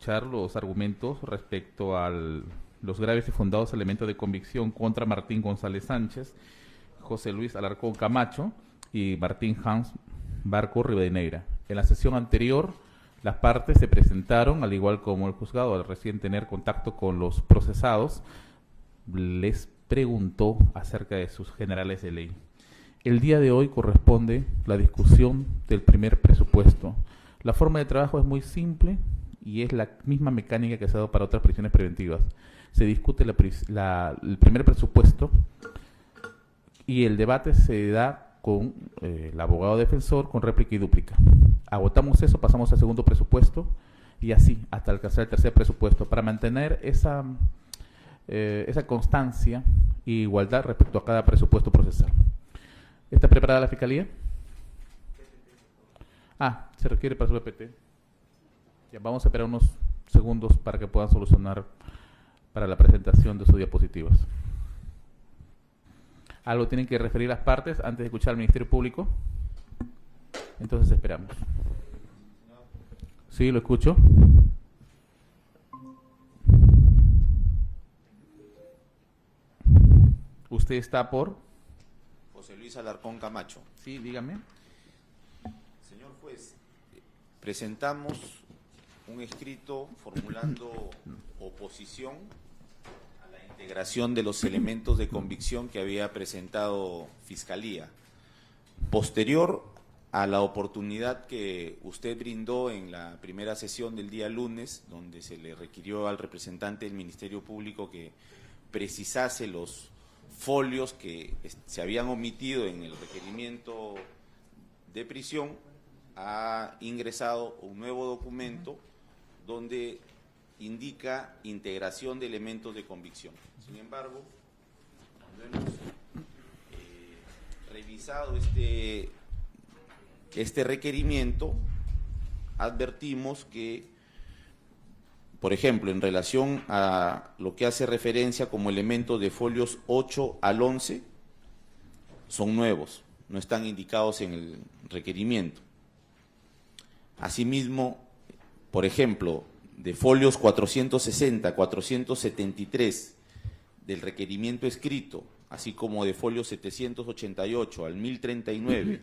escuchar los argumentos respecto a los graves y fundados elementos de convicción contra Martín González Sánchez, José Luis Alarcón Camacho y Martín Hans Barco Rivadeneira. En la sesión anterior, las partes se presentaron, al igual como el juzgado, al recién tener contacto con los procesados, les preguntó acerca de sus generales de ley. El día de hoy corresponde la discusión del primer presupuesto. La forma de trabajo es muy simple y es la misma mecánica que se ha dado para otras prisiones preventivas. Se discute el primer presupuesto y el debate se da con el abogado defensor con réplica y dúplica. Agotamos eso, pasamos al segundo presupuesto y así hasta alcanzar el tercer presupuesto para mantener esa constancia e igualdad respecto a cada presupuesto procesal. ¿Está preparada la Fiscalía? Se requiere para su EPT. Ya, vamos a esperar unos segundos para que puedan solucionar para la presentación de sus diapositivas. ¿Algo tienen que referir las partes antes de escuchar al Ministerio Público? Entonces esperamos. Sí, lo escucho. ¿Usted está por? José Luis Alarcón Camacho. Sí, dígame. Señor juez, presentamos un escrito formulando oposición a la integración de los elementos de convicción que había presentado Fiscalía. Posterior a la oportunidad que usted brindó en la primera sesión del día lunes, donde se le requirió al representante del Ministerio Público que precisase los folios que se habían omitido en el requerimiento de prisión, ha ingresado un nuevo documento donde indica integración de elementos de convicción. Sin embargo, cuando hemos revisado este requerimiento, advertimos que, por ejemplo, en relación a lo que hace referencia como elementos de folios 8 al 11, son nuevos, no están indicados en el requerimiento. Asimismo, por ejemplo, de folios 460, 473 del requerimiento escrito, así como de folios 788 al 1039,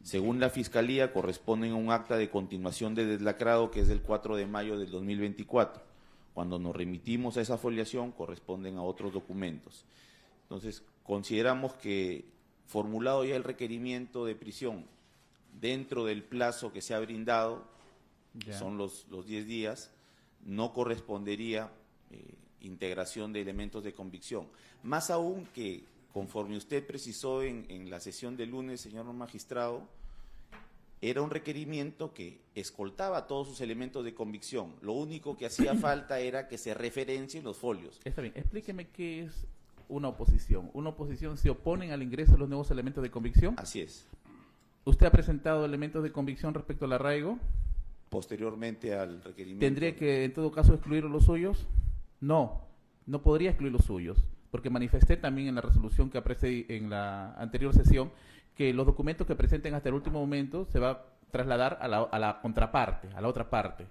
según la Fiscalía, corresponden a un acta de continuación de deslacrado que es del 4 de mayo del 2024. Cuando nos remitimos a esa foliación, corresponden a otros documentos. Entonces, consideramos que, formulado ya el requerimiento de prisión dentro del plazo que se ha brindado, son los 10 días, no correspondería integración de elementos de convicción. Más aún que, conforme usted precisó en la sesión del lunes, señor magistrado, era un requerimiento que escoltaba todos sus elementos de convicción. Lo único que hacía falta era que se referencien los folios. Está bien, explíqueme qué es una oposición. ¿Una oposición se oponen al ingreso de los nuevos elementos de convicción? Así es. ¿Usted ha presentado elementos de convicción respecto al arraigo? Posteriormente al requerimiento. ¿Tendría que, en todo caso, excluir los suyos? No podría excluir los suyos, porque manifesté también en la resolución que aprecié en la anterior sesión que los documentos que presenten hasta el último momento se va a trasladar a la contraparte, a la otra parte.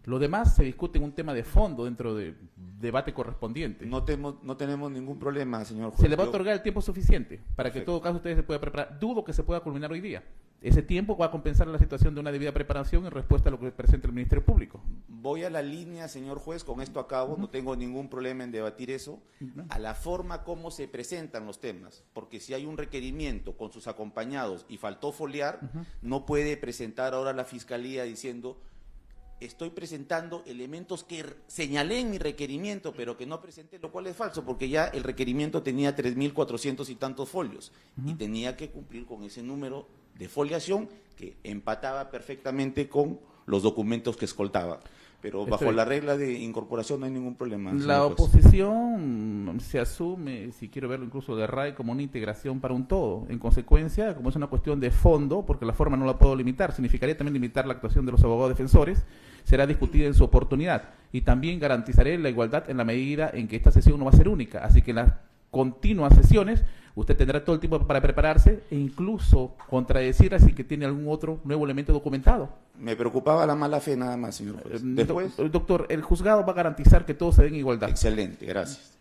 Lo demás se discute en un tema de fondo dentro del debate correspondiente. No tenemos ningún problema, señor juez. Se le va a otorgar el tiempo suficiente para que en todo caso ustedes se puedan preparar. Dudo que se pueda culminar hoy día. Ese tiempo va a compensar la situación de una debida preparación en respuesta a lo que presenta el Ministerio Público. Voy a la línea, señor juez, con esto acabo, no tengo ningún problema en debatir eso, a la forma como se presentan los temas, porque si hay un requerimiento con sus acompañados y faltó foliar, no puede presentar ahora la Fiscalía diciendo: estoy presentando elementos que señalé en mi requerimiento, pero que no presenté, lo cual es falso, porque ya el requerimiento tenía 3.400 y tantos folios, y tenía que cumplir con ese número de foliación que empataba perfectamente con los documentos que escoltaba. Pero bajo la regla de incorporación no hay ningún problema. La oposición se asume, si quiero verlo incluso de RAE, como una integración para un todo. En consecuencia, como es una cuestión de fondo, porque la forma no la puedo limitar, significaría también limitar la actuación de los abogados defensores, será discutida en su oportunidad. Y también garantizaré la igualdad en la medida en que esta sesión no va a ser única. Así que en las continuas sesiones Usted tendrá todo el tiempo para prepararse e incluso contradecir si que tiene algún otro nuevo elemento documentado. Me preocupaba la mala fe nada más, señor juez. Después, Doctor, el juzgado va a garantizar que todos se den en igualdad. excelente, gracias.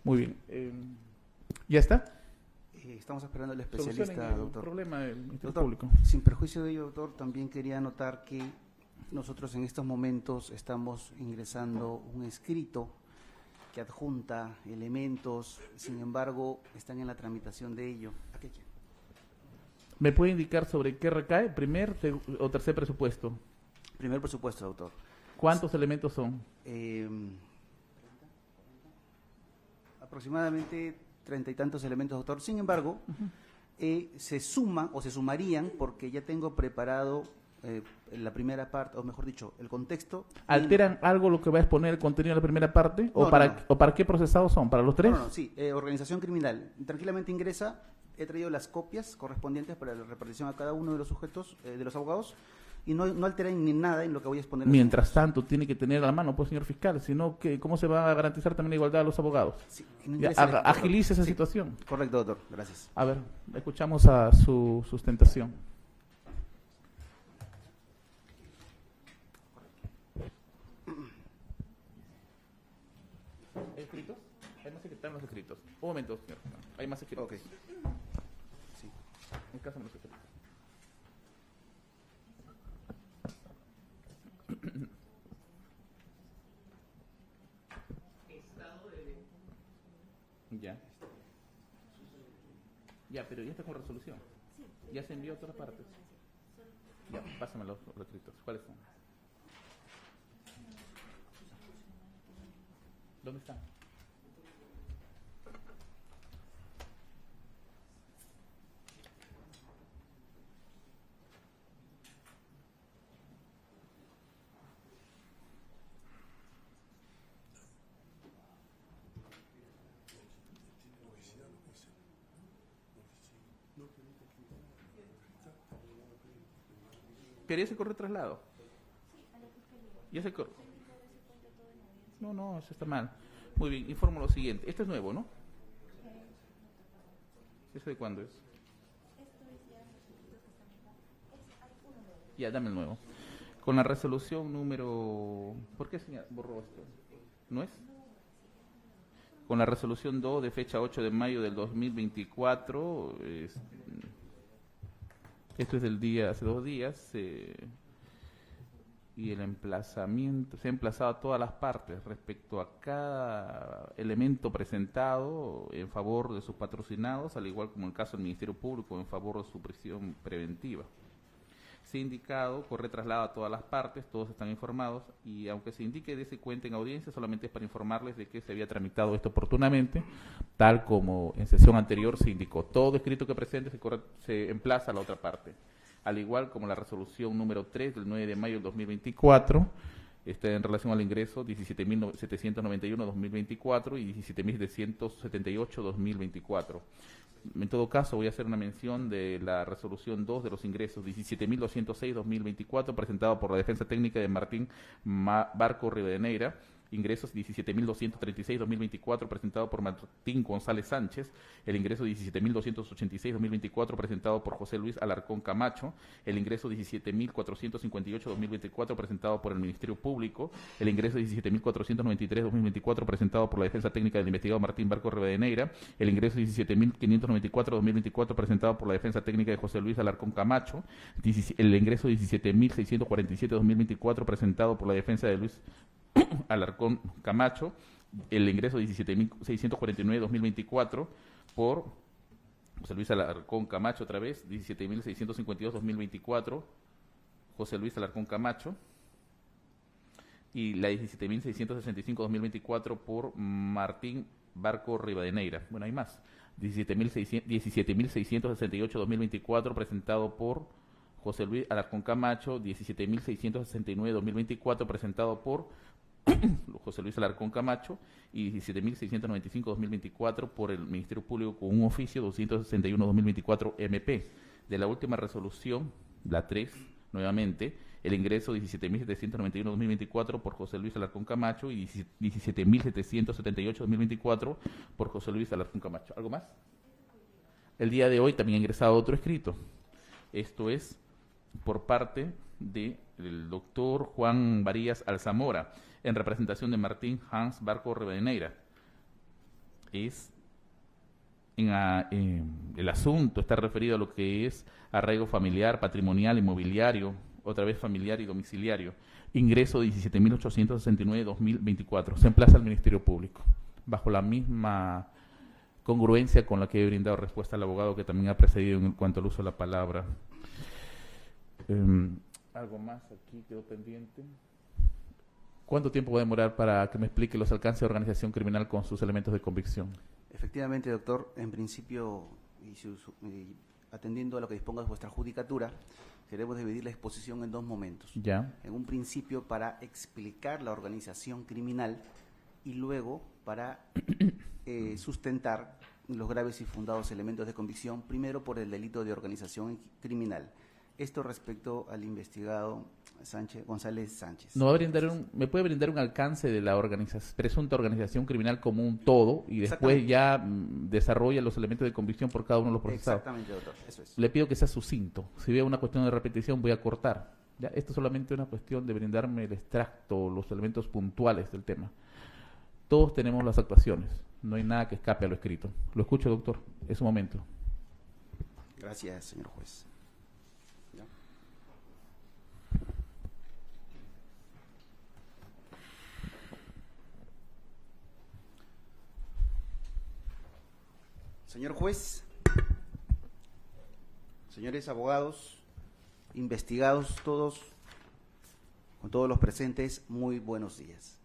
Muy bien. ¿Ya está? Estamos esperando al especialista, Solucionen el doctor. problema del Ministerio Doctor, Público. sin perjuicio de ello, doctor, también quería anotar que nosotros en estos momentos estamos ingresando un escrito que adjunta elementos, sin embargo, están en la tramitación de ello. Aquí. ¿Me puede indicar sobre qué recae? ¿Primer o tercer presupuesto? Primer presupuesto, doctor. ¿Cuántos elementos son? Aproximadamente 30 y tantos elementos, doctor. Sin embargo, se suman o se sumarían porque ya tengo preparado la primera parte, o mejor dicho, el contexto. ¿Alteran algo lo que va a exponer el contenido de la primera parte? ¿O, No, para, no. ¿O para qué procesados son? ¿Para los tres? No, sí, organización criminal. Tranquilamente ingresa, he traído las copias correspondientes para la repartición a cada uno de los sujetos, de los abogados, y no alteren ni nada en lo que voy a exponer. Mientras tanto, tiene que tener a la mano, pues, señor fiscal, sino que ¿cómo se va a garantizar también la igualdad a los abogados? Sí, Ya, agilice esa situación. Correcto, doctor. Gracias. A ver, escuchamos a su sustentación. ¿Hay escritos? Hay más escritos. Los escritos. Un momento, señor. Hay más escritos. Ok. Sí. En caso de los escritos. Ya. Ya, pero ya está con resolución. Ya se envió a todas partes. Ya, pásame los escritos. ¿Cuáles son? ¿Dónde están? ¿Quería ese correo traslado? ¿Y ese correo? No, eso está mal. Muy bien, informo lo siguiente. Este es nuevo, ¿no? ¿Eso de cuándo es? Ya, dame el nuevo. Con la resolución número... ¿Por qué se borró esto? ¿No es? Con la resolución 2 de fecha 8 de mayo del 2024, esto es del día, hace 2 días, y el emplazamiento, se ha emplazado a todas las partes respecto a cada elemento presentado en favor de sus patrocinados, al igual como el caso del Ministerio Público en favor de su prisión preventiva. Se ha indicado, corre traslado a todas las partes, todos están informados, y aunque se indique de ese cuenta en audiencia, solamente es para informarles de que se había tramitado esto oportunamente, tal como en sesión anterior se indicó. Todo escrito que presente se emplaza a la otra parte, al igual como la resolución número 3 del 9 de mayo del 2024, está en relación al ingreso 17.791-2024 y 17.778-2024. En todo caso, voy a hacer una mención de la resolución 2 de los ingresos 17.206-2024, presentado por la Defensa Técnica de Martín Barco Rivadeneira. Ingresos 17.236-2024, presentado por Martín González Sánchez. El ingreso 17.286-2024, presentado por José Luis Alarcón Camacho. El ingreso 17.458-2024, presentado por el Ministerio Público. El ingreso 17.493-2024, presentado por la Defensa Técnica del investigado Martín Barco Rivadeneira. El ingreso 17.594-2024, presentado por la Defensa Técnica de José Luis Alarcón Camacho. El ingreso 17.647-2024, presentado por la Defensa de Luis Alarcón Camacho. El ingreso 17.649-2024 por José Luis Alarcón Camacho otra vez, 17.652-2024 José Luis Alarcón Camacho, y la 17.665-2024 por Martín Barco Rivadeneira. Bueno, hay más. 17.668-2024 presentado por José Luis Alarcón Camacho, 17.669-2024 presentado por José Luis Alarcón Camacho y 17.695-2024 por el Ministerio Público con un oficio 261-2024 MP. De la última resolución, la 3, nuevamente, el ingreso 17.791-2024 por José Luis Alarcón Camacho y 17.778-2024 por José Luis Alarcón Camacho. ¿Algo más? El día de hoy también ha ingresado otro escrito. Esto es por parte del doctor Juan Varías Alzamora, en representación de Martín Hans Barco Rivadeneira. El asunto está referido a lo que es arraigo familiar, patrimonial, inmobiliario, otra vez familiar y domiciliario. Ingreso 17.869/2024. Se emplaza al Ministerio Público, bajo la misma congruencia con la que he brindado respuesta al abogado que también ha precedido en cuanto al uso de la palabra. Algo más aquí quedó pendiente. ¿Cuánto tiempo va a demorar para que me explique los alcances de organización criminal con sus elementos de convicción? Efectivamente, doctor, en principio, y atendiendo a lo que disponga vuestra judicatura, queremos dividir la exposición en dos momentos. Ya. En un principio para explicar la organización criminal y luego para sustentar los graves y fundados elementos de convicción, primero por el delito de organización criminal. Esto respecto al investigado González Sánchez. ¿Me puede brindar un alcance de la presunta organización criminal como un todo y después ya desarrolla los elementos de convicción por cada uno de los procesados? Exactamente, doctor, eso es. Le pido que sea sucinto. Si veo una cuestión de repetición, voy a cortar. ¿Ya? Esto es solamente una cuestión de brindarme el extracto, los elementos puntuales del tema. Todos tenemos las actuaciones. No hay nada que escape a lo escrito. Lo escucho, doctor. Es su momento. Gracias, señor juez. Señor juez, señores abogados, investigados todos, con todos los presentes, muy buenos días.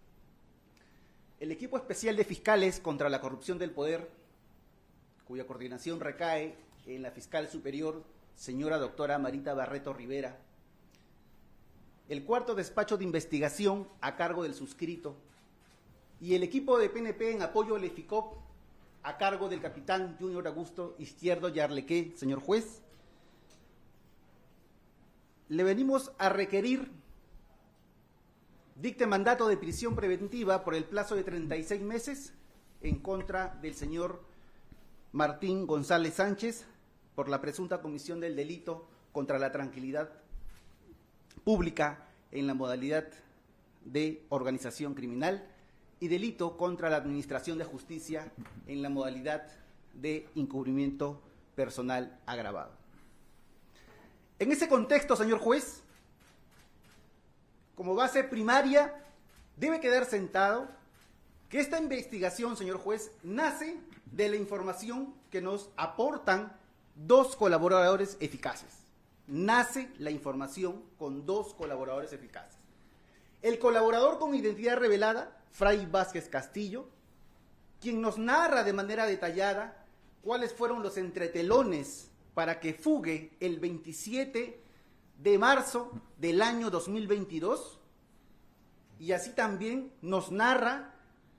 El equipo especial de fiscales contra la corrupción del poder, cuya coordinación recae en la fiscal superior, señora doctora Marita Barreto Rivera, el cuarto despacho de investigación a cargo del suscrito y el equipo de PNP en apoyo al EFICOP, a cargo del capitán Junior Augusto Izquierdo Yarlequé, señor juez, le venimos a requerir dicte mandato de prisión preventiva por el plazo de 36 meses en contra del señor Martín González Sánchez por la presunta comisión del delito contra la tranquilidad pública en la modalidad de organización criminal y delito contra la administración de justicia en la modalidad de encubrimiento personal agravado. En ese contexto, señor juez, como base primaria, debe quedar sentado que esta investigación, señor juez, nace de la información que nos aportan dos colaboradores eficaces. Nace la información con dos colaboradores eficaces. El colaborador con identidad revelada, Fray Vázquez Castillo, quien nos narra de manera detallada cuáles fueron los entretelones para que fugue el 27 de marzo del año 2022, y así también nos narra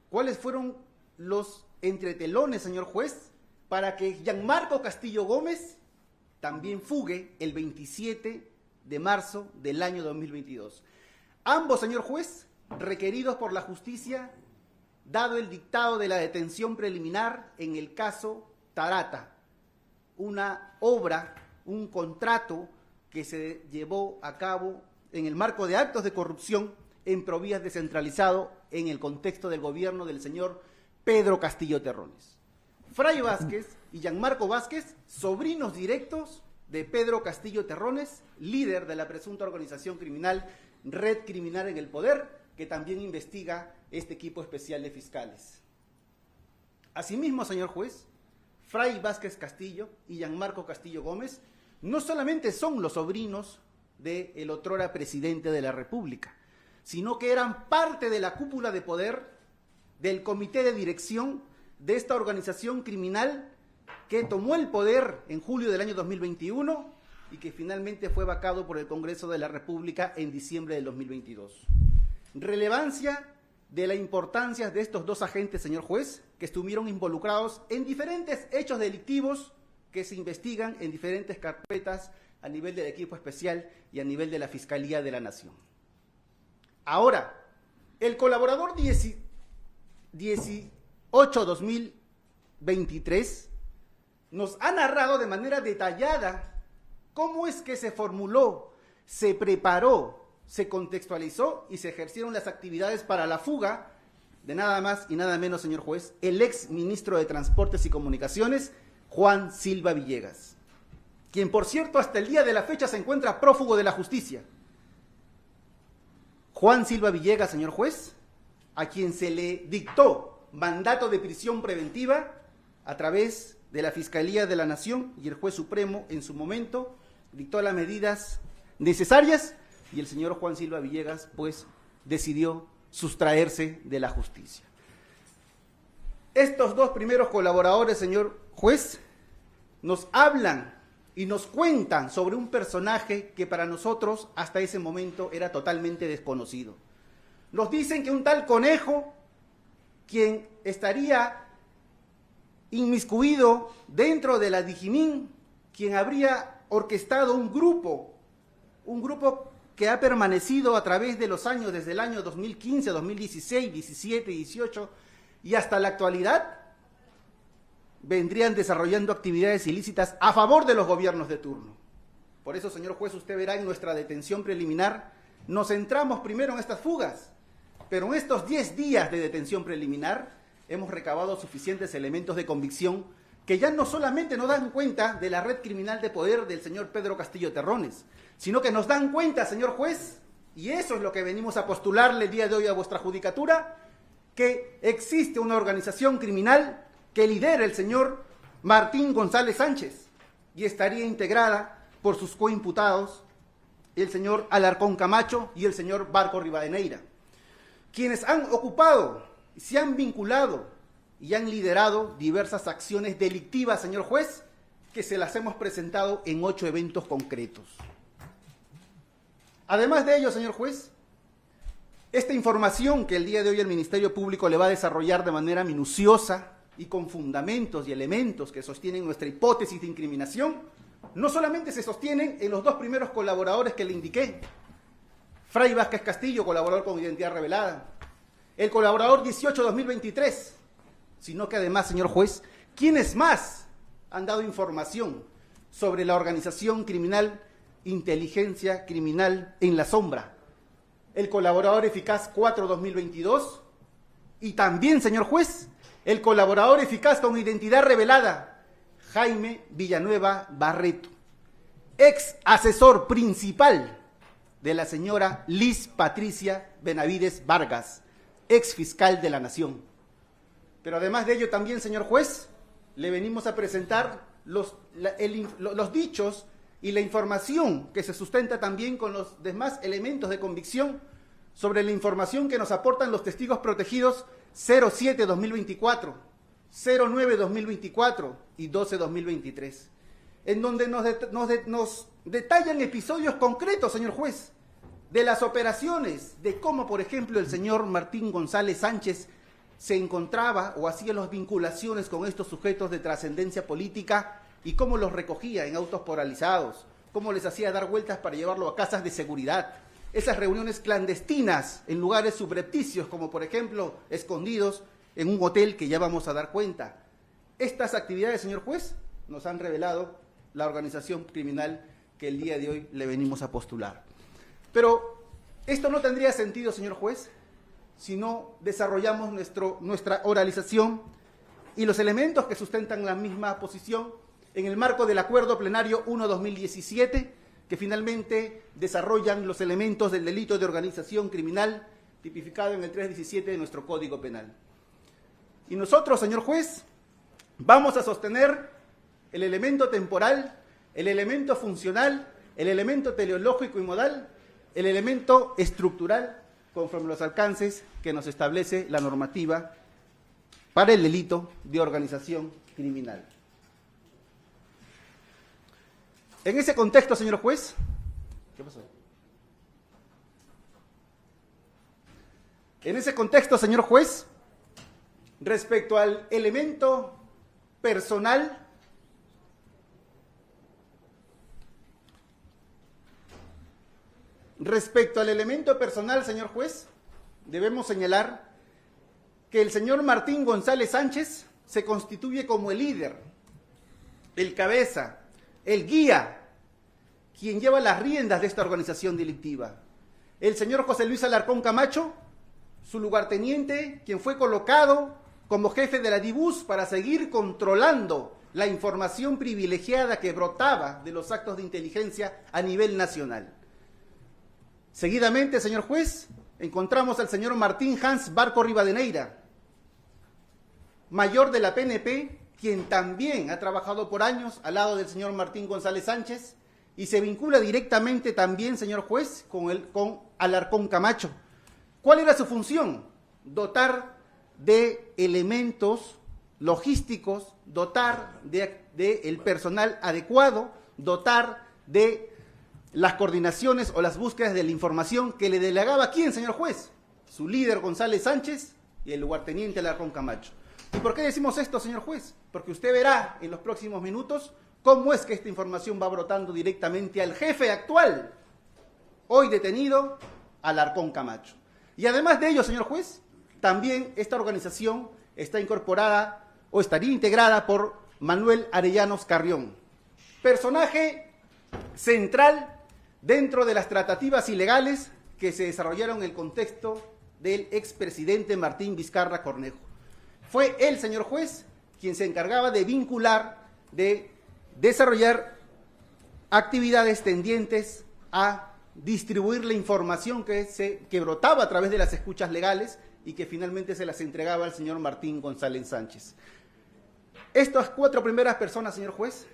cuáles fueron los entretelones, señor juez, para que Gianmarco Castillo Gómez también fugue el 27 de marzo del año 2022. Ambos, señor juez, requeridos por la justicia, dado el dictado de la detención preliminar en el caso Tarata, una obra, un contrato que se llevó a cabo en el marco de actos de corrupción en Provías descentralizado en el contexto del gobierno del señor Pedro Castillo Terrones. Fray Vázquez y Gianmarco Vázquez, sobrinos directos de Pedro Castillo Terrones, líder de la presunta organización criminal Red Criminal en el Poder, que también investiga este equipo especial de fiscales. Asimismo, señor juez, Fray Vázquez Castillo y Gianmarco Castillo Gómez no solamente son los sobrinos del otrora presidente de la República, sino que eran parte de la cúpula de poder del comité de dirección de esta organización criminal que tomó el poder en julio del año 2021 y que finalmente fue vacado por el Congreso de la República en diciembre del 2022. Relevancia de la importancia de estos dos agentes, señor juez, que estuvieron involucrados en diferentes hechos delictivos que se investigan en diferentes carpetas a nivel del equipo especial y a nivel de la Fiscalía de la Nación. Ahora, el colaborador 18-2023 nos ha narrado de manera detallada cómo es que se formuló, se preparó, se contextualizó y se ejercieron las actividades para la fuga de nada más y nada menos, señor juez, el ex ministro de Transportes y Comunicaciones, Juan Silva Villegas, quien, por cierto, hasta el día de la fecha se encuentra prófugo de la justicia. Juan Silva Villegas, señor juez, a quien se le dictó mandato de prisión preventiva a través de la Fiscalía de la Nación, y el juez supremo en su momento dictó las medidas necesarias y el señor Juan Silva Villegas pues decidió sustraerse de la justicia. Estos dos primeros colaboradores, señor juez, nos hablan y nos cuentan sobre un personaje que para nosotros hasta ese momento era totalmente desconocido. Nos dicen que un tal Conejo, quien estaría inmiscuido dentro de la Dijimín, quien habría orquestado un grupo que ha permanecido a través de los años, desde el año 2015, 2016, 17, 18 y hasta la actualidad, vendrían desarrollando actividades ilícitas a favor de los gobiernos de turno. Por eso, señor juez, usted verá en nuestra detención preliminar, nos centramos primero en estas fugas, pero en estos 10 días de detención preliminar hemos recabado suficientes elementos de convicción que ya no solamente nos dan cuenta de la red criminal de poder del señor Pedro Castillo Terrones, sino que nos dan cuenta, señor juez, y eso es lo que venimos a postularle el día de hoy a vuestra judicatura, que existe una organización criminal que lidera el señor Martín González Sánchez y estaría integrada por sus coimputados, el señor Alarcón Camacho y el señor Barco Rivadeneira, quienes han ocupado, se han vinculado y han liderado diversas acciones delictivas, señor juez, que se las hemos presentado en 8 eventos concretos. Además de ello, señor juez, esta información que el día de hoy el Ministerio Público le va a desarrollar de manera minuciosa y con fundamentos y elementos que sostienen nuestra hipótesis de incriminación, no solamente se sostienen en los dos primeros colaboradores que le indiqué, Fray Vázquez Castillo, colaborador con identidad revelada, el colaborador 18-2023, sino que además, señor juez, ¿quiénes más han dado información sobre la organización criminal Inteligencia Criminal en la Sombra? El colaborador eficaz 4-2022 y también, señor juez, el colaborador eficaz con identidad revelada, Jaime Villanueva Barreto, ex asesor principal de la señora Liz Patricia Benavides Vargas, ex fiscal de la Nación. Pero además de ello también, señor juez, le venimos a presentar los dichos y la información que se sustenta también con los demás elementos de convicción sobre la información que nos aportan los testigos protegidos 07-2024, 09-2024 y 12-2023, en donde nos detallan episodios concretos, señor juez, de las operaciones, de cómo, por ejemplo, el señor Martín González Sánchez se encontraba o hacía las vinculaciones con estos sujetos de trascendencia política y cómo los recogía en autos polarizados, cómo les hacía dar vueltas para llevarlo a casas de seguridad, esas reuniones clandestinas en lugares subrepticios, como por ejemplo escondidos en un hotel que ya vamos a dar cuenta. Estas actividades, señor juez, nos han revelado la organización criminal que el día de hoy le venimos a postular. Pero esto no tendría sentido, señor juez, si no desarrollamos nuestra oralización y los elementos que sustentan la misma posición en el marco del Acuerdo Plenario 1-2017, que finalmente desarrollan los elementos del delito de organización criminal tipificado en el 317 de nuestro Código Penal. Y nosotros, señor juez, vamos a sostener el elemento temporal, el elemento funcional, el elemento teleológico y modal, el elemento estructural, conforme a los alcances que nos establece la normativa para el delito de organización criminal. En ese contexto, señor juez, ¿qué pasó? En ese contexto, señor juez, respecto al elemento personal, señor juez, debemos señalar que el señor Martín González Sánchez se constituye como el líder el cabeza, el guía, quien lleva las riendas de esta organización delictiva. El señor José Luis Alarcón Camacho, su lugarteniente, quien fue colocado como jefe de la DIBUS para seguir controlando la información privilegiada que brotaba de los actos de inteligencia a nivel nacional. Seguidamente, señor juez, encontramos al señor Martín Hans Barco Rivadeneira, mayor de la PNP, quien también ha trabajado por años al lado del señor Martín González Sánchez y se vincula directamente también, señor juez, con Alarcón Camacho. ¿Cuál era su función? Dotar de elementos logísticos, dotar de el personal adecuado, dotar de las coordinaciones o las búsquedas de la información que le delegaba ¿quién, señor juez? Su líder González Sánchez y el lugarteniente Alarcón Camacho. ¿Y por qué decimos esto, señor juez? Porque usted verá en los próximos minutos cómo es que esta información va brotando directamente al jefe actual, hoy detenido, Alarcón Camacho. Y además de ello, señor juez, también esta organización está incorporada o estaría integrada por Manuel Arellanos Carrión, personaje central dentro de las tratativas ilegales que se desarrollaron en el contexto del expresidente Martín Vizcarra Cornejo. Fue él, señor juez, quien se encargaba de vincular, de desarrollar actividades tendientes a distribuir la información que brotaba a través de las escuchas legales y que finalmente se las entregaba al señor Martín González Sánchez. Estas 4 primeras personas, señor juez,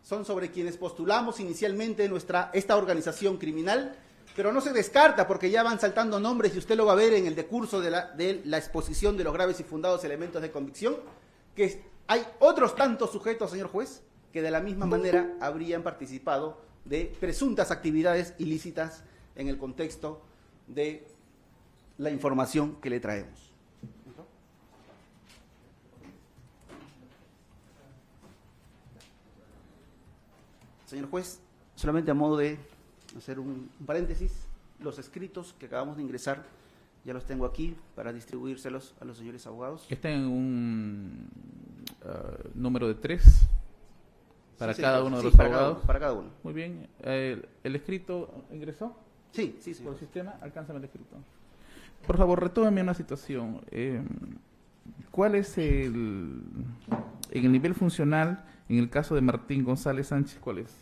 son sobre quienes postulamos inicialmente esta organización criminal, pero no se descarta porque ya van saltando nombres y usted lo va a ver en el decurso de la exposición de los graves y fundados elementos de convicción, que hay otros tantos sujetos, señor juez, que de la misma manera habrían participado de presuntas actividades ilícitas en el contexto de la información que le traemos. Señor juez, solamente a modo de hacer un paréntesis, los escritos que acabamos de ingresar ya los tengo aquí para distribuírselos a los señores abogados. Está en un número de 3 para Sí, cada uno de sí, los para abogados. para cada uno. Muy bien. ¿El escrito ingresó Sí, sí, por señor. el sistema? Alcánzame el escrito. Por favor, retómeme una situación. ¿Cuál es en el nivel funcional, en el caso de Martín González Sánchez, cuál es?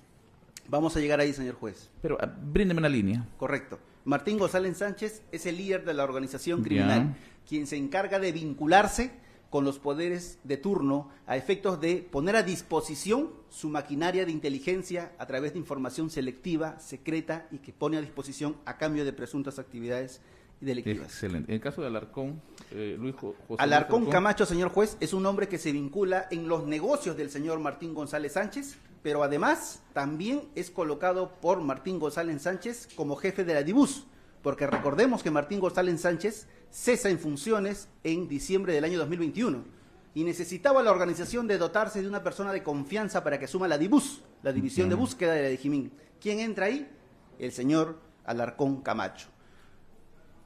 Vamos a llegar ahí, señor juez. Pero bríndeme una línea. Correcto. Martín González Sánchez es el líder de la organización Ya. criminal, quien se encarga de vincularse con los poderes de turno a efectos de poner a disposición su maquinaria de inteligencia a través de información selectiva, secreta y que pone a disposición a cambio de presuntas actividades delictivas. Excelente. En el caso de Alarcón, José Alarcón Luis Camacho, señor juez, es un hombre que se vincula en los negocios del señor Martín González Sánchez, pero además también es colocado por Martín González Sánchez como jefe de la DIBUS, porque recordemos que Martín González Sánchez cesa en funciones en diciembre del año 2021 y necesitaba la organización de dotarse de una persona de confianza para que asuma la DIBUS, la División de Búsqueda de la DIGIMIN. ¿Quién entra ahí? El señor Alarcón Camacho.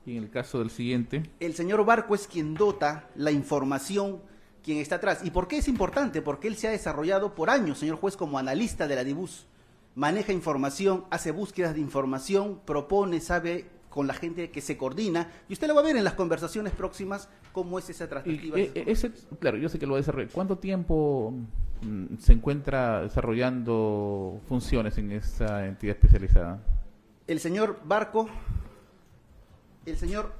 Y en el caso del siguiente, El señor Barco es quien dota la información, quien está atrás. ¿Y por qué es importante? Porque él se ha desarrollado por años, señor juez, como analista de la DIBUS. Maneja información, hace búsquedas de información, propone, sabe con la gente que se coordina. Y usted lo va a ver en las conversaciones próximas cómo es esa perspectiva. claro, yo sé que lo va a desarrollar. ¿Cuánto tiempo se encuentra desarrollando funciones en esa entidad especializada? El señor Barco, el señor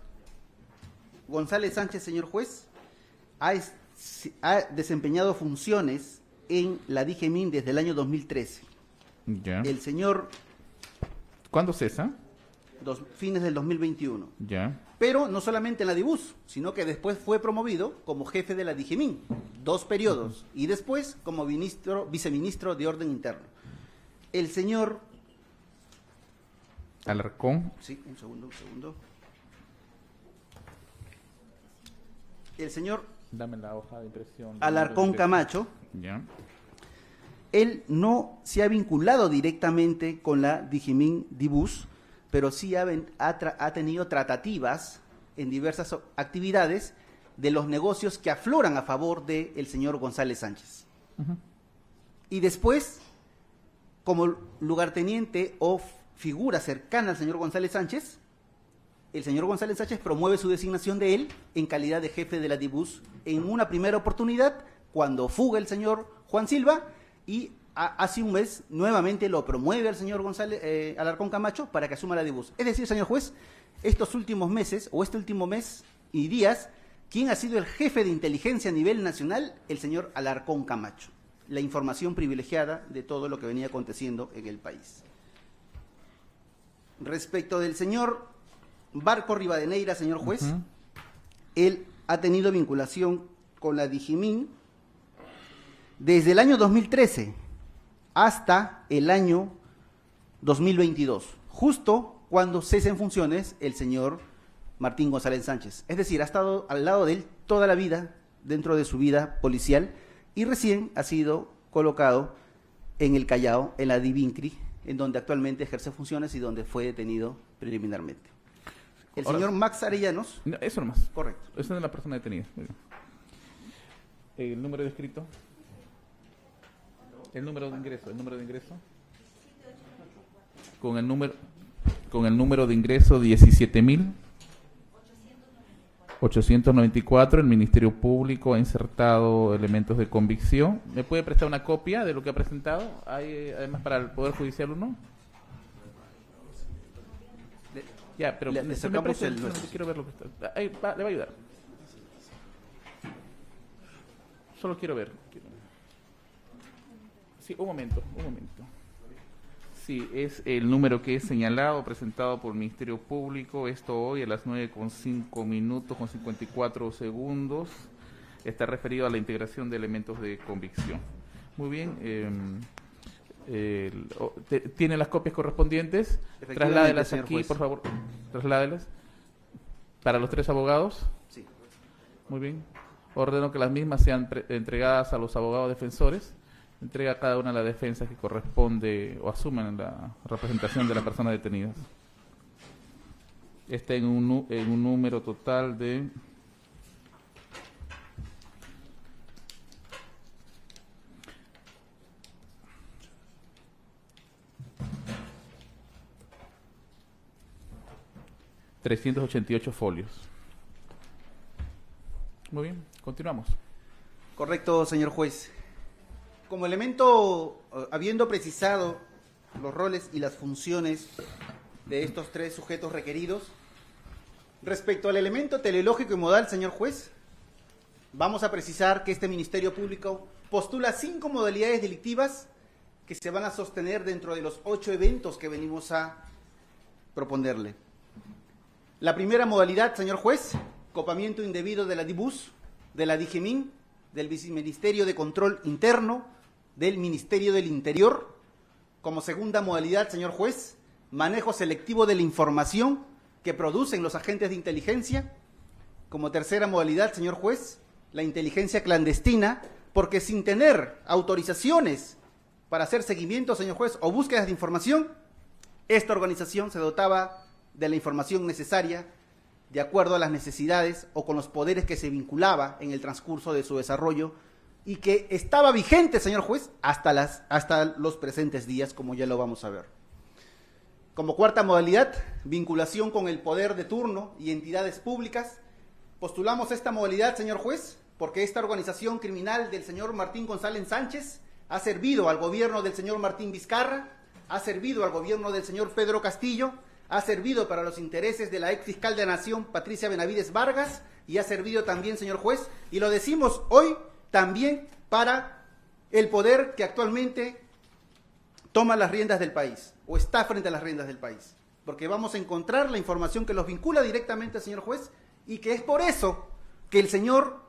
González Sánchez, señor juez, ha desempeñado funciones en la DIGEMIN desde el año 2013. Ya. El señor, ¿Cuándo cesa? fines del 2021. Ya. Pero no solamente en la DIBUS, sino que después fue promovido como jefe de la DIGEMIN, 2 periodos, y después como viceministro de Orden Interno. El señor... Alarcón. Sí, un segundo. El señor Dame la hoja de impresión. Alarcón Camacho, Ya. él no se ha vinculado directamente con la DIGIMIN DIBUS, pero sí ha tenido tratativas en diversas actividades de los negocios que afloran a favor del señor González Sánchez. y después, como lugarteniente o figura cercana al señor González Sánchez, el señor González Sánchez promueve su designación de él en calidad de jefe de la DIBUS en una primera oportunidad, cuando fuga el señor Juan Silva, y hace un mes nuevamente lo promueve al señor González Alarcón Camacho para que asuma la DIBUS. Es decir, señor juez, estos últimos meses, o este último mes y días, ¿quién ha sido el jefe de inteligencia a nivel nacional? El señor Alarcón Camacho. La información privilegiada de todo lo que venía aconteciendo en el país. Respecto del señor Barco Rivadeneira, señor juez, él ha tenido vinculación con la Digimin desde el año 2013 hasta el año 2022, justo cuando cesa en funciones el señor Martín González Sánchez. Es decir, ha estado al lado de él toda la vida, dentro de su vida policial, y recién ha sido colocado en el Callao, en la Divincri, en donde actualmente ejerce funciones y donde fue detenido preliminarmente. El Ahora, señor Max Arellanos. No, eso nomás. Correcto. Esa es la persona detenida. Muy bien. El número de escrito. El número de ingreso. El número de ingreso. Con el número de ingreso 17.894, el Ministerio Público ha insertado elementos de convicción. ¿Me puede prestar una copia de lo que ha presentado? ¿Hay además para el Poder Judicial uno? Ya, pero le se me sacamos presta el nuestro. quiero ver lo que está. Ahí va, le va a ayudar. Solo quiero ver. Sí, un momento. Sí, es el número que es señalado, presentado por el Ministerio Público, esto hoy a las 9:05 con 54 segundos, está referido a la integración de elementos de convicción. Muy bien, ¿tiene las copias correspondientes? Trasládelas señor aquí, juez. por favor, trasládelas. ¿Para los tres abogados? Sí. Muy bien. Ordeno que las mismas sean entregadas a los abogados defensores. Entrega a cada una la defensa que corresponde o asumen la representación de la persona detenida. Está en un número total de 388 folios. Muy bien, continuamos. Correcto, señor juez. Como elemento, habiendo precisado los roles y las funciones de estos tres sujetos requeridos, respecto al elemento teleológico y modal, señor juez, vamos a precisar que este Ministerio Público postula 5 modalidades delictivas que se van a sostener dentro de los 8 eventos que venimos a proponerle. La primera modalidad, señor juez, copamiento indebido de la DIBUS, de la DIGEMIN, del Viceministerio de Control Interno, del Ministerio del Interior. Como segunda modalidad, señor juez, manejo selectivo de la información que producen los agentes de inteligencia. Como tercera modalidad, señor juez, la inteligencia clandestina, porque sin tener autorizaciones para hacer seguimiento, señor juez, o búsquedas de información, esta organización se dotaba de la información necesaria de acuerdo a las necesidades o con los poderes que se vinculaba en el transcurso de su desarrollo y que estaba vigente, señor juez, hasta los presentes días, como ya lo vamos a ver. Como cuarta modalidad, vinculación con el poder de turno y entidades públicas. Postulamos esta modalidad, señor juez, porque esta organización criminal del señor Martín González Sánchez ha servido al gobierno del señor Martín Vizcarra, ha servido al gobierno del señor Pedro Castillo, ha servido para los intereses de la ex fiscal de la Nación, Patricia Benavides Vargas, y ha servido también, señor juez, y lo decimos hoy, también para el poder que actualmente toma las riendas del país, o está frente a las riendas del país. Porque vamos a encontrar la información que los vincula directamente al señor juez, y que es por eso que el señor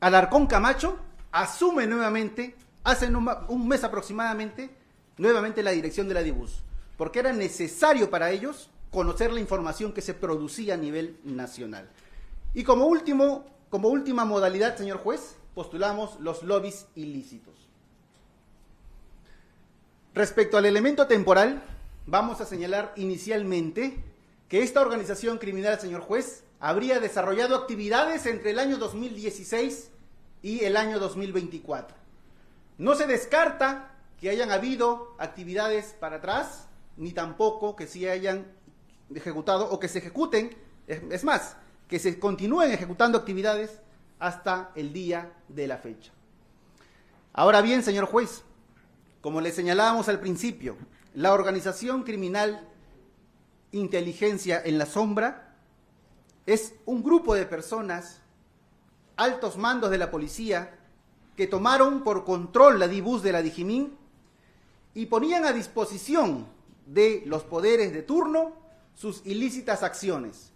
Alarcón Camacho asume nuevamente, hace un mes aproximadamente, nuevamente la dirección de la DIBUS. Porque era necesario para ellos conocer la información que se producía a nivel nacional. Y como última modalidad, señor juez, postulamos los lobbies ilícitos. Respecto al elemento temporal, vamos a señalar inicialmente que esta organización criminal, señor juez, habría desarrollado actividades entre el año 2016 y el año 2024. No se descarta que hayan habido actividades para atrás, ni tampoco que se hayan ejecutado o que se ejecuten, es más, que se continúen ejecutando actividades hasta el día de la fecha. Ahora bien, señor juez, como le señalábamos al principio, la organización criminal Inteligencia en la Sombra es un grupo de personas, altos mandos de la policía, que tomaron por control la DIBUS de la Digimin y ponían a disposición de los poderes de turno sus ilícitas acciones.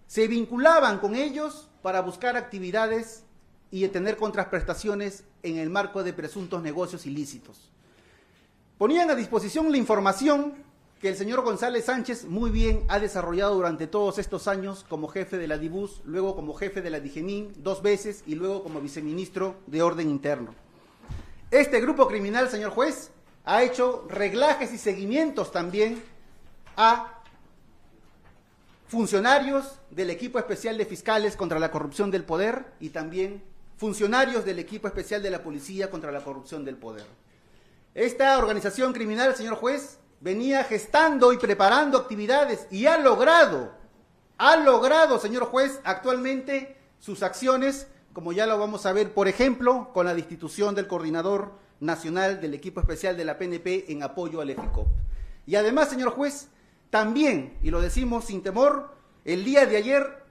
Se vinculaban con ellos para buscar actividades y tener contraprestaciones en el marco de presuntos negocios ilícitos. Ponían a disposición la información que el señor González Sánchez muy bien ha desarrollado durante todos estos años como jefe de la DIBUS, luego como jefe de la Digemin 2 veces y luego como viceministro de Orden Interno. Este grupo criminal, señor juez, ha hecho reglajes y seguimientos también a funcionarios del equipo especial de fiscales contra la corrupción del poder y también funcionarios del equipo especial de la policía contra la corrupción del poder. Esta organización criminal, señor juez, venía gestando y preparando actividades y ha logrado, señor juez, actualmente sus acciones, como ya lo vamos a ver, por ejemplo, con la destitución del coordinador nacional del equipo especial de la PNP en apoyo al EFICOP. Y además, señor juez, también, y lo decimos sin temor, el día de ayer,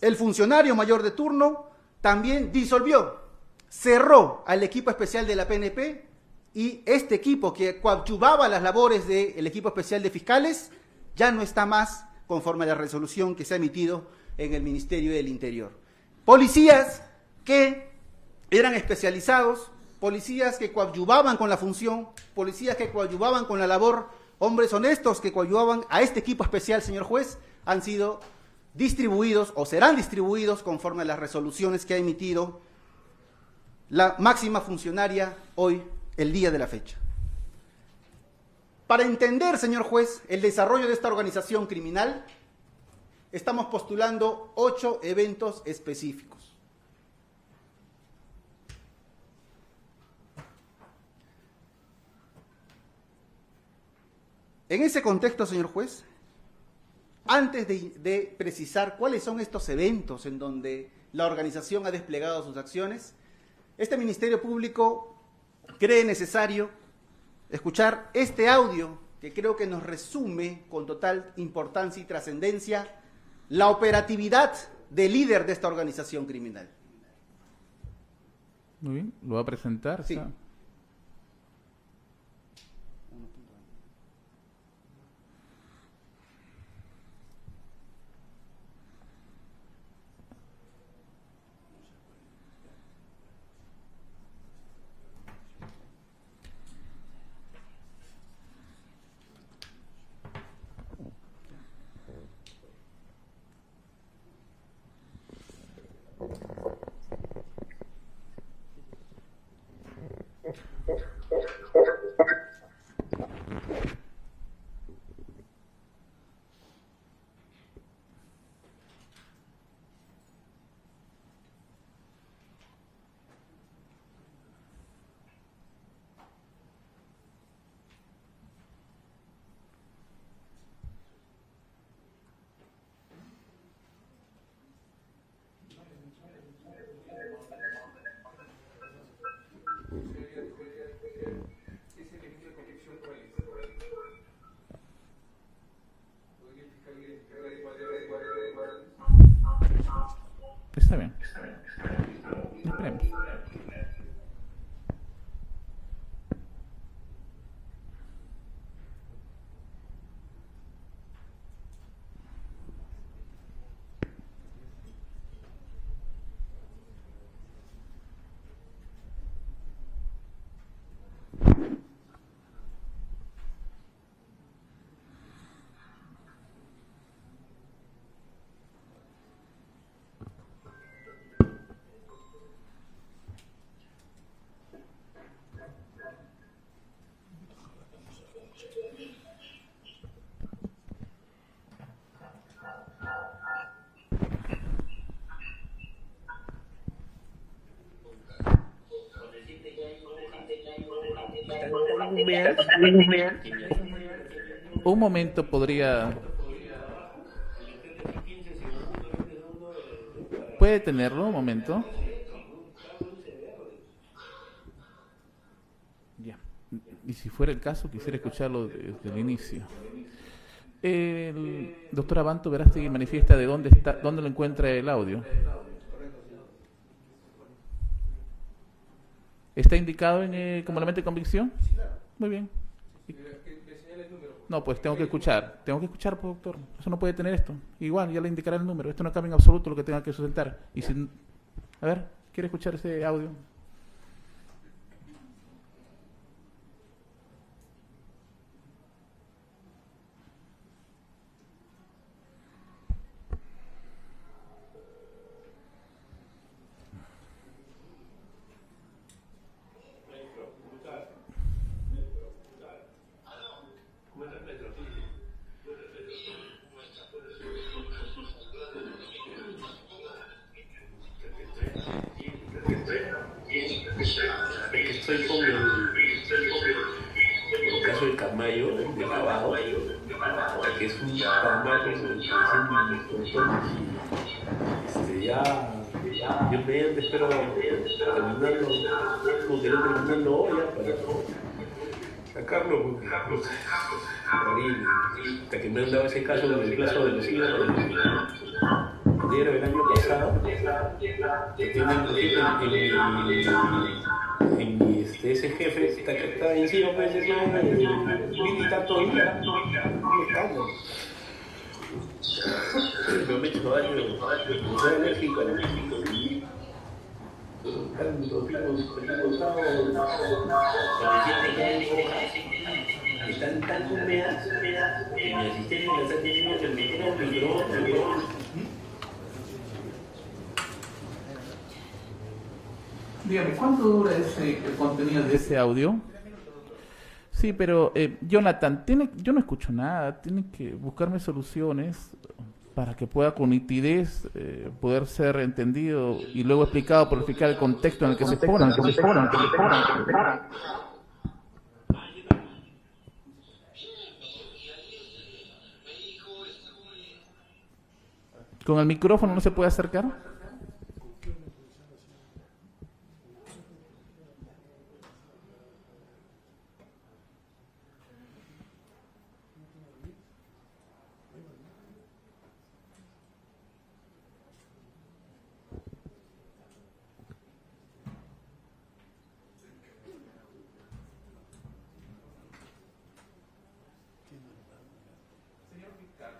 el funcionario mayor de turno también disolvió, cerró al equipo especial de la PNP y este equipo que coadyuvaba las labores del equipo especial de fiscales ya no está más conforme a la resolución que se ha emitido en el Ministerio del Interior. Policías que eran especializados, policías que coadyuvaban con la función, policías que coadyuvaban con la labor, hombres honestos que coadyuvaban a este equipo especial, señor juez, han sido distribuidos o serán distribuidos conforme a las resoluciones que ha emitido la máxima funcionaria hoy, el día de la fecha. Para entender, señor juez, el desarrollo de esta organización criminal, estamos postulando 8 eventos específicos. En ese contexto, señor juez, antes de precisar cuáles son estos eventos en donde la organización ha desplegado sus acciones, este Ministerio Público cree necesario escuchar este audio que creo que nos resume con total importancia y trascendencia la operatividad del líder de esta organización criminal. Muy bien, lo va a presentar. Sí. Está bien. Esperemos. humeas. Un momento podría... ¿Puede tenerlo un momento? Ya. Y si fuera el caso, quisiera escucharlo desde el inicio. El doctor Abanto Verástegui manifiesta de dónde lo encuentra el audio. ¿Está indicado como elemento de convicción? Muy bien. No, pues tengo que escuchar, pues, doctor. Eso no puede tener esto. Igual, ya le indicará el número. Esto no cambia en absoluto lo que tenga que sustentar. Y si, a ver, ¿quiere escuchar ese audio? Estoy con el caso del Camayo, de lavado, que es un Camayo ya, yo mediante espero terminarlo, ya para sacarlo, hasta que me han dado ese caso del plazo de los hijos, el año pasado, ese jefe está encima, pues eso milita todo el día, pero me he hecho daño, soy alérgico y están tan húmedas que mi asistente me está diciendo que me tiene el micrófono. Dígame, ¿cuánto dura el contenido de ese audio? Sí, pero Jonathan, yo no escucho nada, tiene que buscarme soluciones para que pueda con nitidez poder ser entendido y luego explicado por el fiscal el contexto en el que se expone. ¿Con el micrófono no se puede acercar?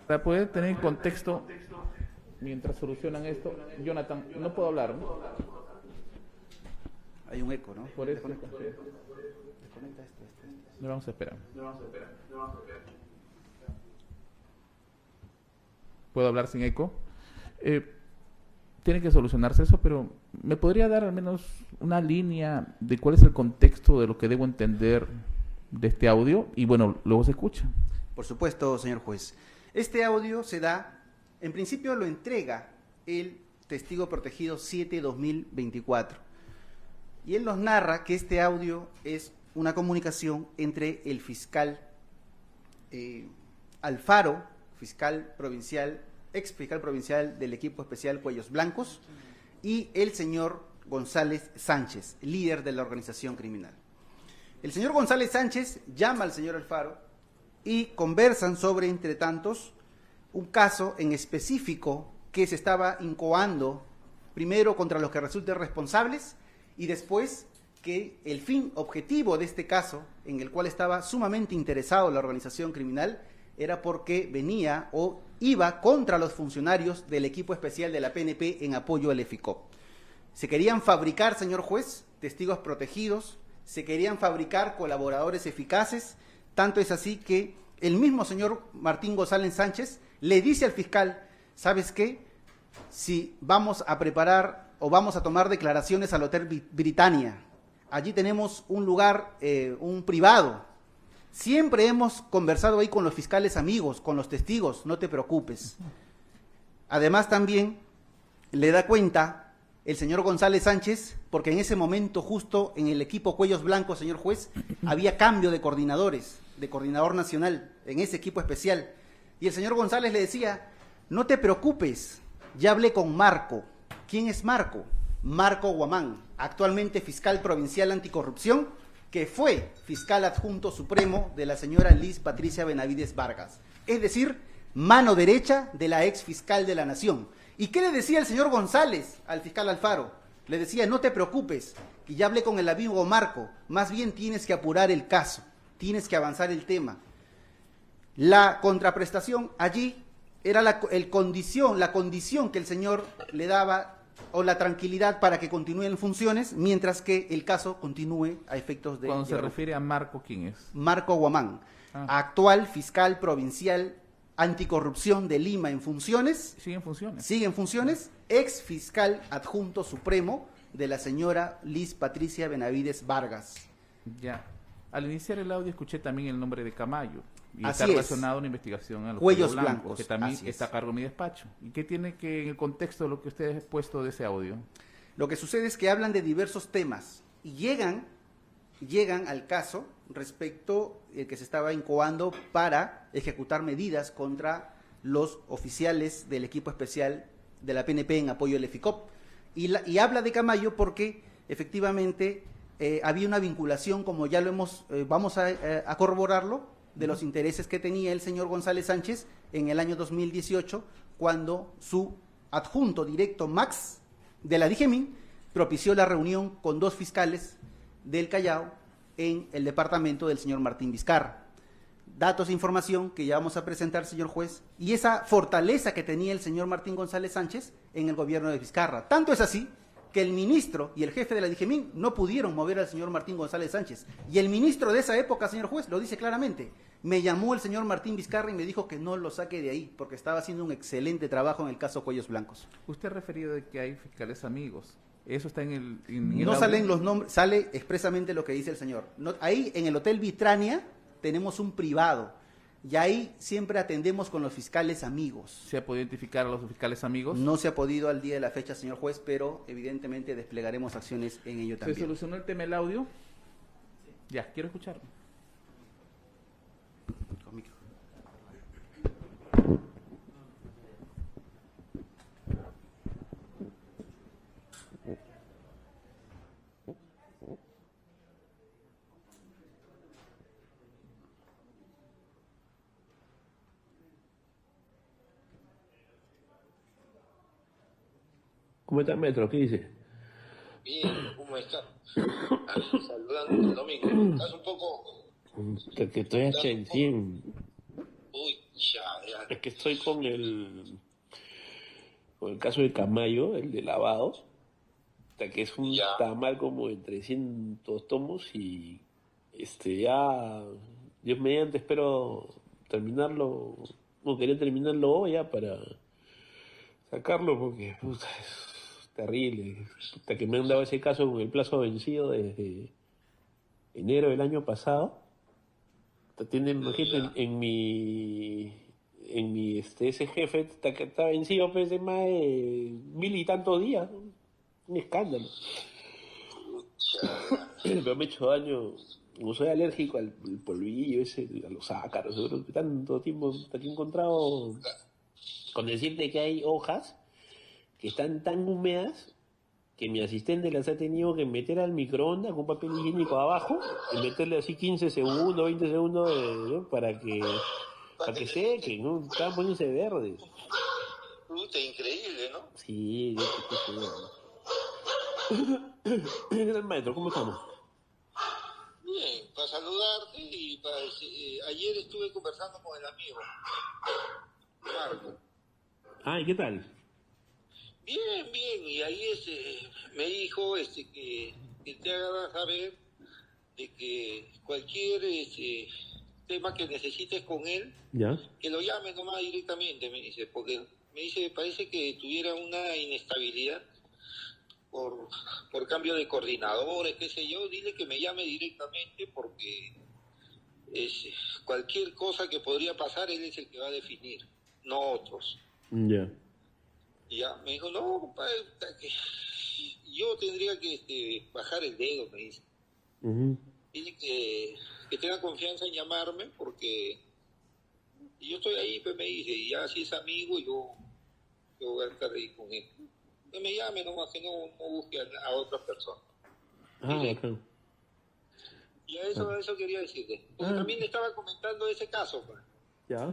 Para poder tener contexto mientras solucionan esto, Jonathan, no puedo hablar, ¿no? Hay un eco, ¿no? Por eso. Desconecta esto. No vamos a esperar. ¿Puedo hablar sin eco? Tiene que solucionarse eso, pero ¿me podría dar al menos una línea de cuál es el contexto de lo que debo entender de este audio? Y bueno, luego se escucha. Por supuesto, señor juez. Este audio se da, en principio lo entrega el testigo protegido 7-2024. Y él nos narra que este audio es una comunicación entre el fiscal Alfaro, fiscal provincial, ex fiscal provincial del equipo especial Cuellos Blancos, y el señor González Sánchez, líder de la organización criminal. El señor González Sánchez llama al señor Alfaro y conversan sobre, entre tantos, un caso en específico que se estaba incoando, primero contra los que resulten responsables y después que el fin objetivo de este caso, en el cual estaba sumamente interesado la organización criminal, era porque venía o iba contra los funcionarios del equipo especial de la PNP en apoyo al EFICOP. Se querían fabricar, señor juez, testigos protegidos, se querían fabricar colaboradores eficaces. Tanto es así que el mismo señor Martín González Sánchez le dice al fiscal, ¿sabes qué? Si vamos a preparar o vamos a tomar declaraciones al Hotel Britannia, allí tenemos un lugar, un privado. Siempre hemos conversado ahí con los fiscales amigos, con los testigos, no te preocupes. Además también le da cuenta el señor González Sánchez, porque en ese momento justo en el equipo Cuellos Blancos, señor juez, había cambio de coordinadores, de coordinador nacional en ese equipo especial. Y el señor González le decía, no te preocupes, ya hablé con Marco. ¿Quién es Marco? Marco Guamán, actualmente fiscal provincial anticorrupción, que fue fiscal adjunto supremo de la señora Liz Patricia Benavides Vargas. Es decir, mano derecha de la ex fiscal de la Nación. ¿Y qué le decía el señor González al fiscal Alfaro? Le decía, no te preocupes, que ya hablé con el amigo Marco, más bien tienes que apurar el caso, tienes que avanzar el tema. La contraprestación allí era la condición que el señor le daba, o la tranquilidad para que continúe en funciones, mientras que el caso continúe a efectos de... Cuando se refiere a Marco, ¿quién es? Marco Guamán, actual fiscal provincial anticorrupción de Lima en funciones. Sigue en funciones. Sigue en funciones, ex fiscal adjunto supremo de la señora Liz Patricia Benavides Vargas. Ya. Al iniciar el audio escuché también el nombre de Camayo. Y Así está es. relacionado a una investigación a los Cuellos Cuellos Blancos, Blancos, que también así es. está a cargo de mi despacho. ¿Y qué tiene que, en el contexto de lo que ustedes han puesto de ese audio? Lo que sucede es que hablan de diversos temas y llegan al caso respecto el que se estaba incoando para ejecutar medidas contra los oficiales del equipo especial de la PNP en apoyo al EFICOP. Y habla de Camayo porque efectivamente había una vinculación, como ya lo hemos, vamos a corroborarlo, de los intereses que tenía el señor González Sánchez en el año 2018, cuando su adjunto directo Max de la DIGEMIN propició la reunión con 2 fiscales del Callao en el departamento del señor Martín Vizcarra. Datos e información que ya vamos a presentar, señor juez, y esa fortaleza que tenía el señor Martín González Sánchez en el gobierno de Vizcarra. Tanto es así que el ministro y el jefe de la DIGEMIN no pudieron mover al señor Martín González Sánchez. Y el ministro de esa época, señor juez, lo dice claramente. Me llamó el señor Martín Vizcarra y me dijo que no lo saque de ahí, porque estaba haciendo un excelente trabajo en el caso Cuellos Blancos. Usted ha referido de que hay fiscales amigos. Eso está en el No audio. salen los nombres, sale expresamente lo que dice el señor. No, ahí en el Hotel Vitrania tenemos un privado y ahí siempre atendemos con los fiscales amigos. ¿Se ha podido identificar a los fiscales amigos? No se ha podido al día de la fecha, señor juez, pero evidentemente desplegaremos acciones en ello ¿Se también. solucionó el tema del audio? Ya, quiero escucharlo. Con micro. ¿Cómo está, Metro? ¿Qué dice? Bien, ¿cómo está? Saludando el domingo. ¿Estás un poco? Que estoy hasta el 100. Uy, ya. Es que estoy con el caso de Camayo, el de lavados, hasta que es un Ya. tamal como de 300 tomos y ya, Dios mediante, espero terminarlo, no quería terminarlo hoy ya para sacarlo porque puta, es terrible. Hasta que me han dado ese caso con el plazo vencido desde enero del año pasado. Tienen, imagínate, en mi ese jefe está vencido pues, de más de 1000 y tantos días, ¿no? Un escándalo. Pero me he hecho daño, como soy alérgico al polvillo ese, a los ácaros, seguro que tanto tiempo hasta que he encontrado, con decirte que hay hojas que están tan húmedas que mi asistente las ha tenido que meter al microondas con papel higiénico abajo y meterle así 15 segundos, 20 segundos ¿no? para que sequen, ¿no? Estaban poniéndose verdes. Puta, increíble, ¿no? Sí, ¿qué tal, maestro? ¿Cómo estamos? Bien, para saludarte y para ayer estuve conversando con el amigo Marco. Ay, ¿qué tal? Bien, y ahí me dijo que te haga saber de que cualquier tema que necesites con él, ¿Ya? que lo llame nomás directamente, me dice, porque me dice, parece que tuviera una inestabilidad por cambio de coordinadores, qué sé yo, dile que me llame directamente porque cualquier cosa que podría pasar, él es el que va a definir, no otros. Ya. Y ya, me dijo, no, compadre, yo tendría que bajar el dedo, me dice. Ujú. Dice que tenga confianza en llamarme porque yo estoy ahí, pues me dice, y ya si es amigo, yo voy a estar ahí con él. Que me llame nomás, que no busque a otras personas. Ah, Sí. bacán. Y a eso quería decirte. Porque también le estaba comentando ese caso, pues. Ya.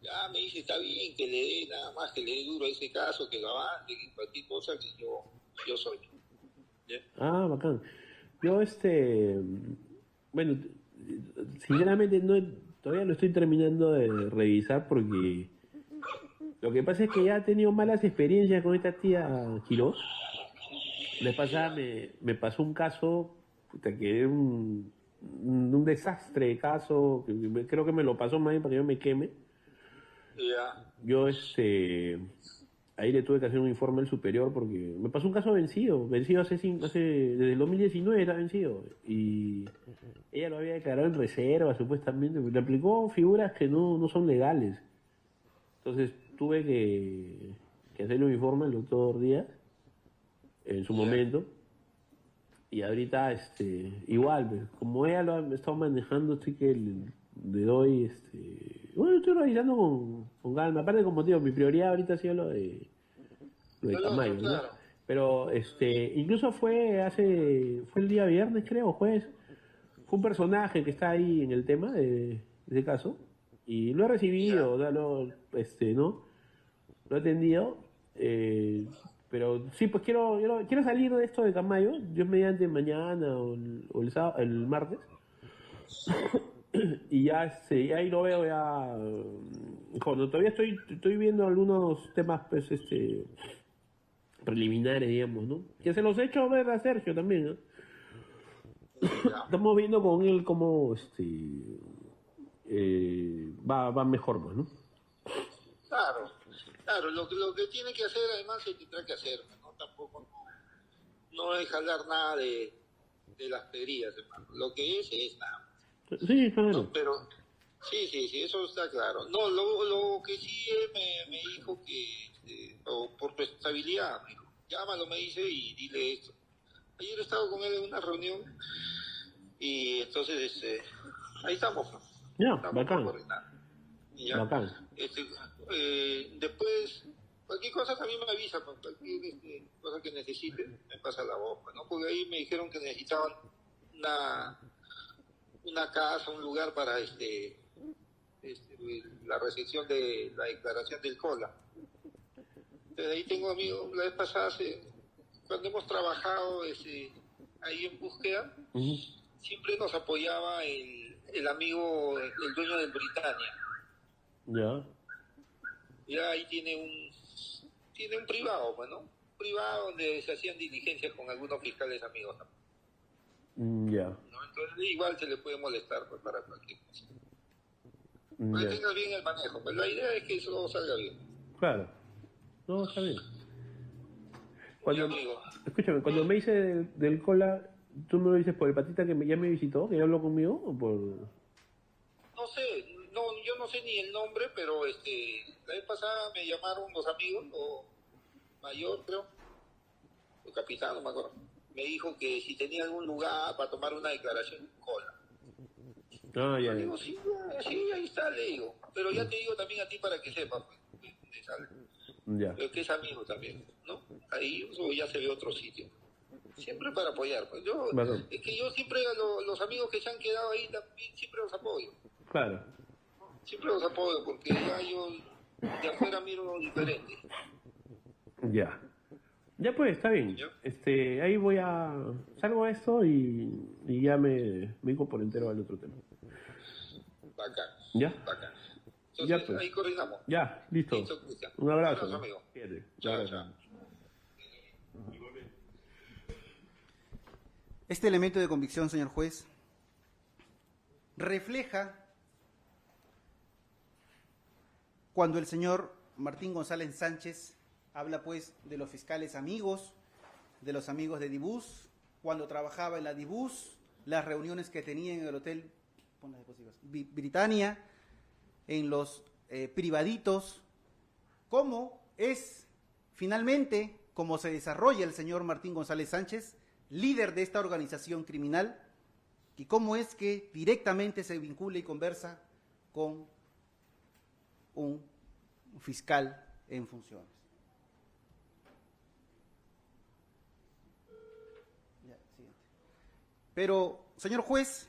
Ya me dice, está bien que le dé nada más, que le dé duro a ese caso, que lo avance, que cualquier cosa que yo soy. ¿Ya? Ah, bacán. Yo, bueno, sinceramente todavía lo estoy terminando de revisar porque lo que pasa es que ya he tenido malas experiencias con esta tía Quiroz. La vez pasada me pasó un caso, puta, que era un desastre de caso, que creo que me lo pasó más bien para que yo me queme. Ya. Yo, ahí le tuve que hacer un informe al superior porque me pasó un caso vencido desde el 2019 era vencido. Y ella lo había declarado en reserva, supuestamente, le aplicó figuras que no son legales. Entonces tuve que hacerle un informe al doctor Díaz en su momento. Y ahorita, igual, pues, como ella lo ha estado manejando, estoy que le doy, bueno, estoy revisando con calma. Aparte, como digo, mi prioridad ahorita ha sido lo de Tamayo, ¿no? Claro. Pero, incluso fue el día viernes, creo, jueves, fue un personaje que está ahí en el tema de ese caso, y lo he recibido, o sea, ¿no? Lo he atendido, pero sí, pues quiero salir de esto de Camayo, Dios mediante mañana o el sábado, el martes, y ya ahí lo veo ya, cuando todavía estoy viendo algunos temas, pues, preliminares, digamos, ¿no? Que se los he hecho ver a Sergio también, ¿no? Estamos viendo con él cómo, va mejor, pues, ¿no? Claro, lo que tiene que hacer además se tendrá que hacer, ¿no? Tampoco no es jalar nada de las pedrías, hermano. Lo que es nada. Sí, claro. ¿No? Pero sí, eso está claro. No, lo que sí él me dijo que, por tu estabilidad, me dijo, llámalo, me dice, y dile esto. Ayer he estado con él en una reunión y entonces ahí estamos, ¿no? Ya, Estamos bacán. por coordinar. Y ya. Bacán. Después, cualquier cosa también me avisa, pues, cualquier cosa que necesite, me pasa la voz, pues, ¿no? Porque ahí me dijeron que necesitaban una casa, un lugar para la recepción de la declaración del COLA. Entonces ahí tengo amigos, la vez pasada, cuando hemos trabajado ahí en búsqueda, Ujú. siempre nos apoyaba el amigo, el dueño del Britannia. Ya. Ya ahí tiene un privado, pues, ¿no? Un privado donde se hacían diligencias con algunos fiscales amigos. Ya. ¿No? Entonces igual se le puede molestar, pues, para cualquier cosa. Para que Ya. tenga bien el manejo. Pues la idea es que eso salga bien. Claro. No, está bien. Mi amigo. Escúchame, cuando me dice del cola, ¿tú me lo dices por el patita que ya me visitó, que ya habló conmigo, o por...? No sé, yo no sé ni el nombre, pero la vez pasada me llamaron los amigos, o mayor creo, o capitán, no me acuerdo. Me dijo que si tenía algún lugar para tomar una declaración en cola. Ah, ya, Le ya. digo, sí, ahí está, le digo. Pero ya te digo también a ti para que sepas, pues, dónde sale. Ya. Pero que es amigo también, ¿no? Ahí ya se ve otro sitio. Siempre para apoyar. Pues Bacán. es que yo siempre a los amigos que se han quedado ahí también siempre los apoyo. Claro. Siempre los apoyo porque ya yo de afuera miro diferente. Ya. Ya pues, está bien. ¿Ya? Ahí salgo a esto y ya me digo por entero al otro tema. Bacán. ¿Ya? Bacán. Entonces Ya, pues. ahí coordinamos. Ya, listo. Listo, Cristian. Un abrazo. Un abrazo, amigo. Fíjate. Chao, Un abrazo. chao. Este elemento de convicción, señor juez, refleja cuando el señor Martín González Sánchez habla pues de los fiscales amigos, de los amigos de Dibús, cuando trabajaba en la Dibús, las reuniones que tenía en el hotel Britannia, en los privaditos, cómo es finalmente cómo se desarrolla el señor Martín González Sánchez, líder de esta organización criminal, y cómo es que directamente se vincula y conversa con un fiscal en funciones. Ya, siguiente. Pero, señor juez,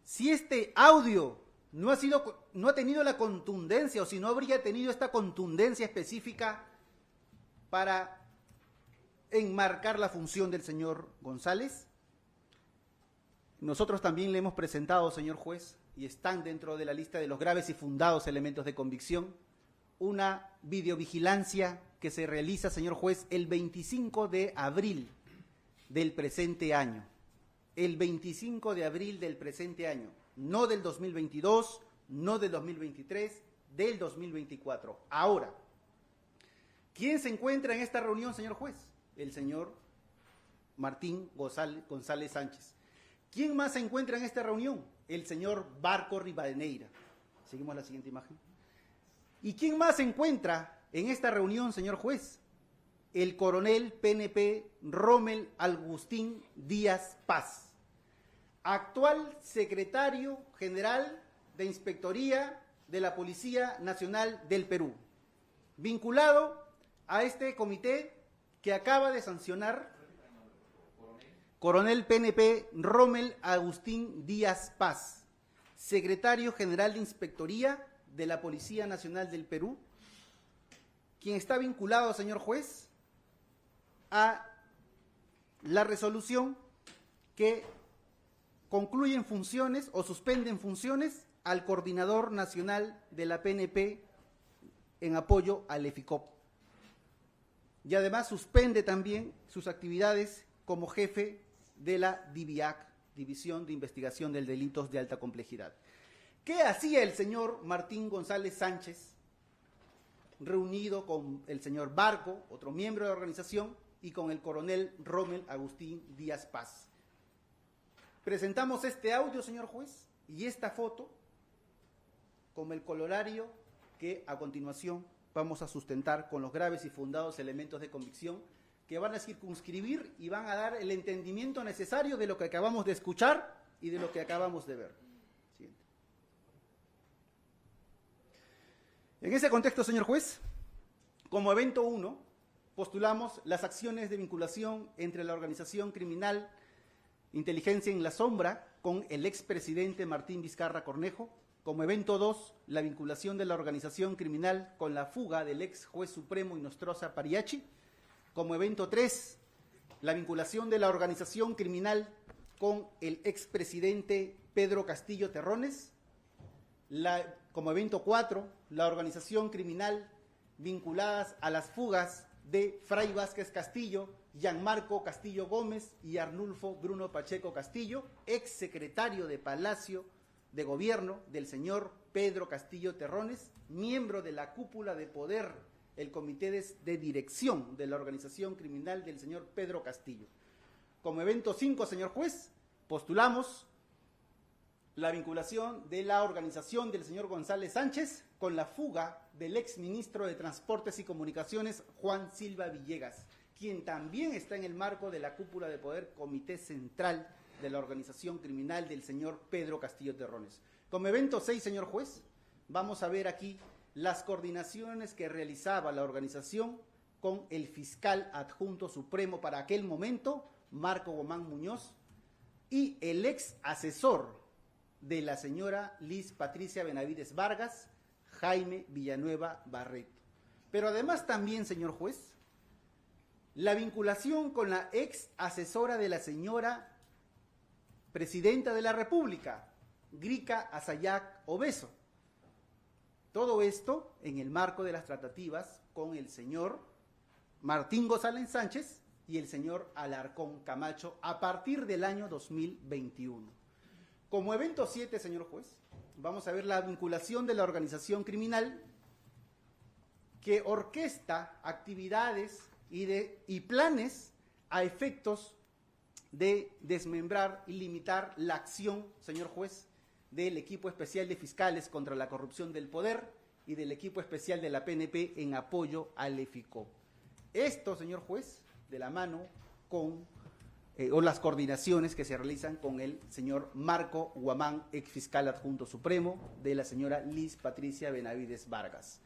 si este audio no ha tenido la contundencia, o si no habría tenido esta contundencia específica para enmarcar la función del señor González, nosotros también le hemos presentado, señor juez, y están dentro de la lista de los graves y fundados elementos de convicción, una videovigilancia que se realiza, señor juez, el 25 de abril del presente año. El 25 de abril del presente año, no del 2022, no del 2023, del 2024. Ahora, ¿quién se encuentra en esta reunión, señor juez? El señor Martín González Sánchez. ¿Quién más se encuentra en esta reunión? El señor Barco Rivadeneira. Seguimos la siguiente imagen. ¿Y quién más se encuentra en esta reunión, señor juez? El coronel PNP Rommel Agustín Díaz Paz, actual secretario general de Inspectoría de la Policía Nacional del Perú, vinculado a este comité que acaba de sancionar coronel PNP Rommel Agustín Díaz Paz, secretario general de Inspectoría de la Policía Nacional del Perú, quien está vinculado, señor juez, a la resolución que concluye en funciones o suspende en funciones al coordinador nacional de la PNP en apoyo al EFICOP. Y además suspende también sus actividades como jefe de la DIVIAC, División de Investigación de Delitos de Alta Complejidad. ¿Qué hacía el señor Martín González Sánchez reunido con el señor Barco, otro miembro de la organización, y con el coronel Rommel Agustín Díaz Paz? Presentamos este audio, señor juez, y esta foto como el corolario que a continuación vamos a sustentar con los graves y fundados elementos de convicción que van a circunscribir y van a dar el entendimiento necesario de lo que acabamos de escuchar y de lo que acabamos de ver. Siguiente. En ese contexto, señor juez, como evento 1, postulamos las acciones de vinculación entre la organización criminal Inteligencia en la Sombra con el expresidente Martín Vizcarra Cornejo. Como evento 2, la vinculación de la organización criminal con la fuga del ex juez supremo Inostroza Pariachi. Como evento 3, la vinculación de la organización criminal con el expresidente Pedro Castillo Terrones. Como evento 4, la organización criminal vinculadas a las fugas de Fray Vázquez Castillo, Gianmarco Castillo Gómez y Arnulfo Bruno Pacheco Castillo, ex secretario de Palacio de Gobierno del señor Pedro Castillo Terrones, miembro de la cúpula de poder, el comité de dirección de la organización criminal del señor Pedro Castillo. Como evento 5, señor juez, postulamos la vinculación de la organización del señor González Sánchez con la fuga del exministro de Transportes y Comunicaciones, Juan Silva Villegas, quien también está en el marco de la cúpula de poder comité central de la organización criminal del señor Pedro Castillo Terrones. Como evento 6, señor juez, vamos a ver aquí las coordinaciones que realizaba la organización con el fiscal adjunto supremo para aquel momento, Marco Gomán Muñoz, y el ex asesor de la señora Liz Patricia Benavides Vargas, Jaime Villanueva Barreto. Pero además también, señor juez, la vinculación con la ex asesora de la señora presidenta de la República, Grica Asayac Obeso. Todo esto en el marco de las tratativas con el señor Martín González Sánchez y el señor Alarcón Camacho a partir del año 2021. Como evento 7, señor juez, vamos a ver la vinculación de la organización criminal que orquesta actividades y planes a efectos de desmembrar y limitar la acción, señor juez, del equipo especial de fiscales contra la corrupción del poder y del equipo especial de la PNP en apoyo al EFICOP. Esto, señor juez, de la mano con o las coordinaciones que se realizan con el señor Marco Guamán, ex fiscal adjunto supremo, de la señora Liz Patricia Benavides Vargas.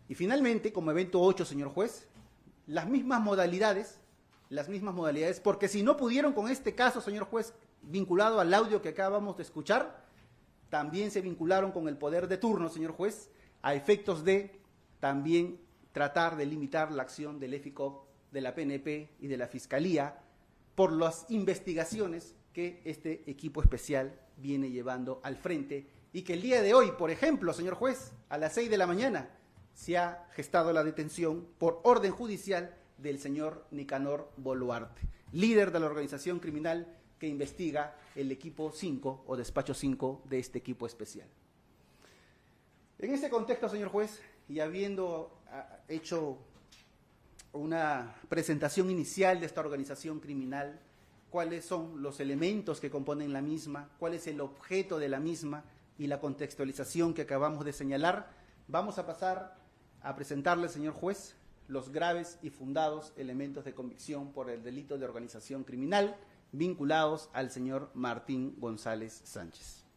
Y finalmente, como evento 8, señor juez, las mismas modalidades, porque si no pudieron con este caso, señor juez, vinculado al audio que acabamos de escuchar, también se vincularon con el poder de turno, señor juez, a efectos de también tratar de limitar la acción del EFICOP, de la PNP y de la Fiscalía por las investigaciones que este equipo especial viene llevando al frente y que el día de hoy, por ejemplo, señor juez, a las 6 de la mañana se ha gestado la detención por orden judicial del señor Nicanor Boluarte, líder de la organización criminal que investiga el equipo 5 o despacho 5 de este equipo especial. En este contexto, señor juez, y habiendo hecho una presentación inicial de esta organización criminal, cuáles son los elementos que componen la misma, cuál es el objeto de la misma y la contextualización que acabamos de señalar, vamos a pasar a presentarle, señor juez, los graves y fundados elementos de convicción por el delito de organización criminal vinculados al señor Martín González Sánchez.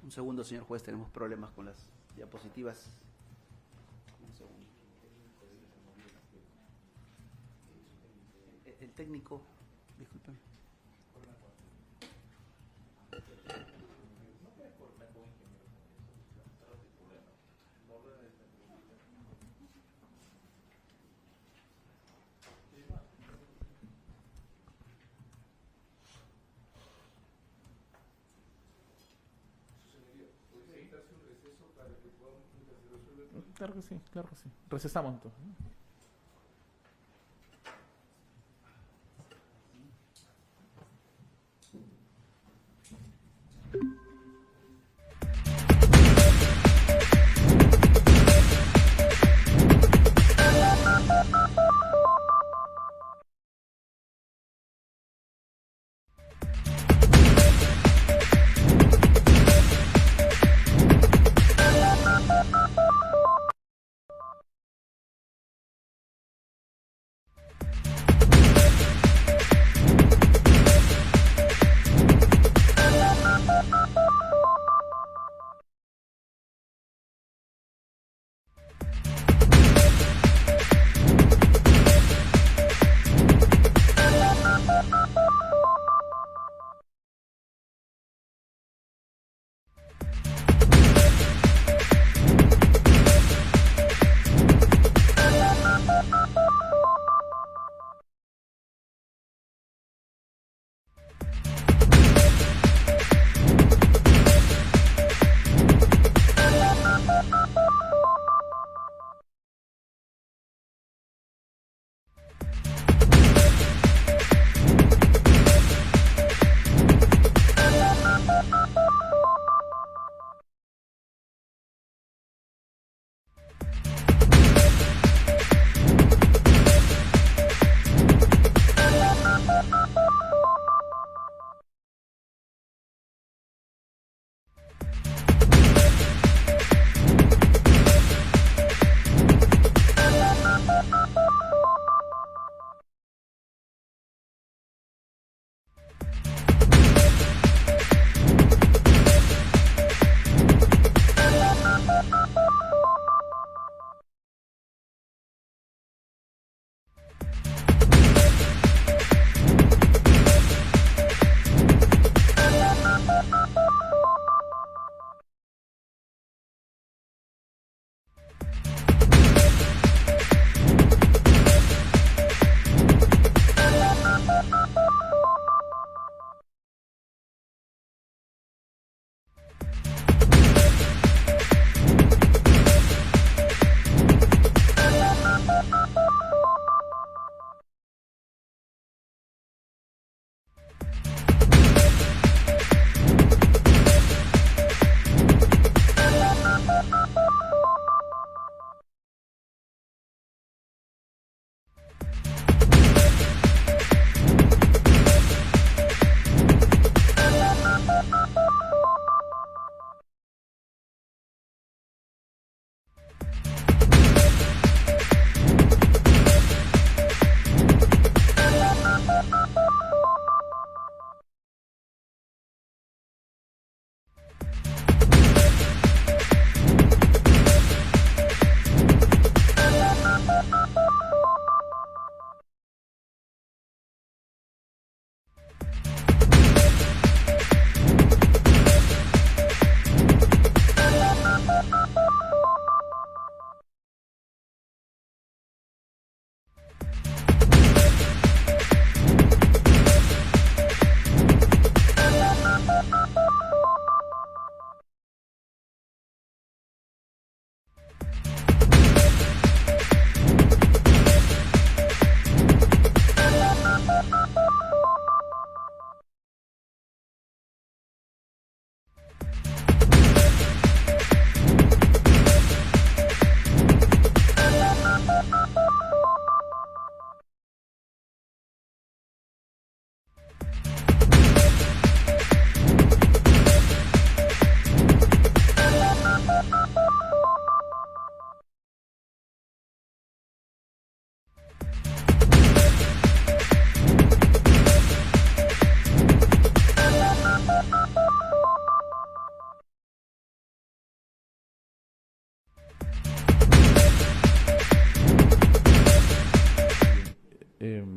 Un segundo, señor juez, tenemos problemas con las diapositivas. Un segundo. El técnico, disculpen. Claro que sí, claro que sí. Recesamos entonces.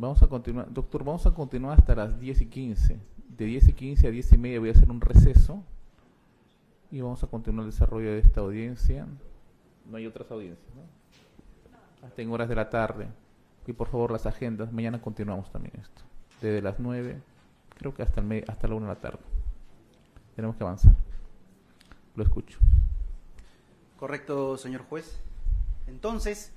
Vamos a continuar, doctor, vamos a continuar hasta las 10:15. De 10:15 a 10:30 voy a hacer un receso y vamos a continuar el desarrollo de esta audiencia. No hay otras audiencias, ¿no? Hasta en horas de la tarde. Y por favor las agendas, mañana continuamos también esto. Desde las 9, creo que hasta la 1 de la tarde. Tenemos que avanzar. Lo escucho. Correcto, señor juez. Entonces,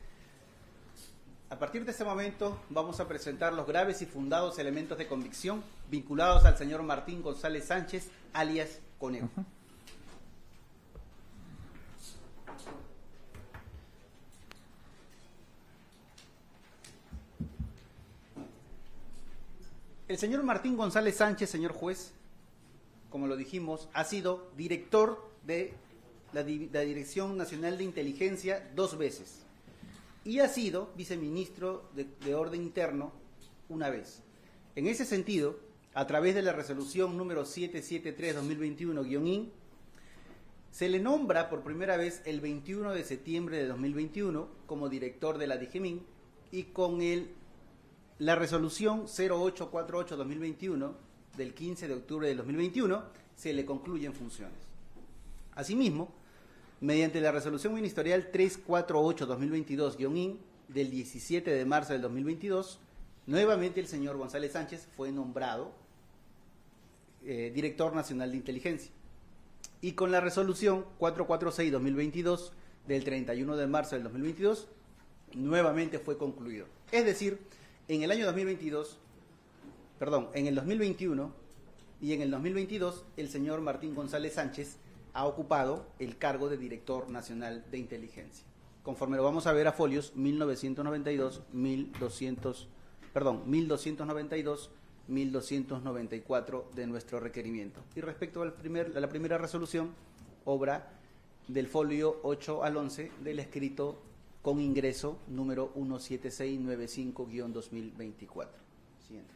a partir de este momento vamos a presentar los graves y fundados elementos de convicción vinculados al señor Martín González Sánchez, alias Conejo. El señor Martín González Sánchez, señor juez, como lo dijimos, ha sido director de la Dirección Nacional de Inteligencia 2 veces y ha sido viceministro de Orden Interno 1 vez. En ese sentido, a través de la resolución número 773-2021-IN, se le nombra por primera vez el 21 de septiembre de 2021 como director de la DIGEMIN y con la resolución 0848-2021 del 15 de octubre de 2021 se le concluyen funciones. Asimismo, mediante la resolución ministerial 348-2022-IN del 17 de marzo del 2022, nuevamente el señor González Sánchez fue nombrado director nacional de inteligencia. Y con la resolución 446-2022 del 31 de marzo del 2022, nuevamente fue concluido. Es decir, en el año 2021 y en el 2022, el señor Martín González Sánchez ha ocupado el cargo de director nacional de inteligencia. Conforme lo vamos a ver a folios 1292, 1294 de nuestro requerimiento. Y respecto a la primera resolución, obra del folio 8 al 11 del escrito con ingreso número 17695-2024. Siguiente.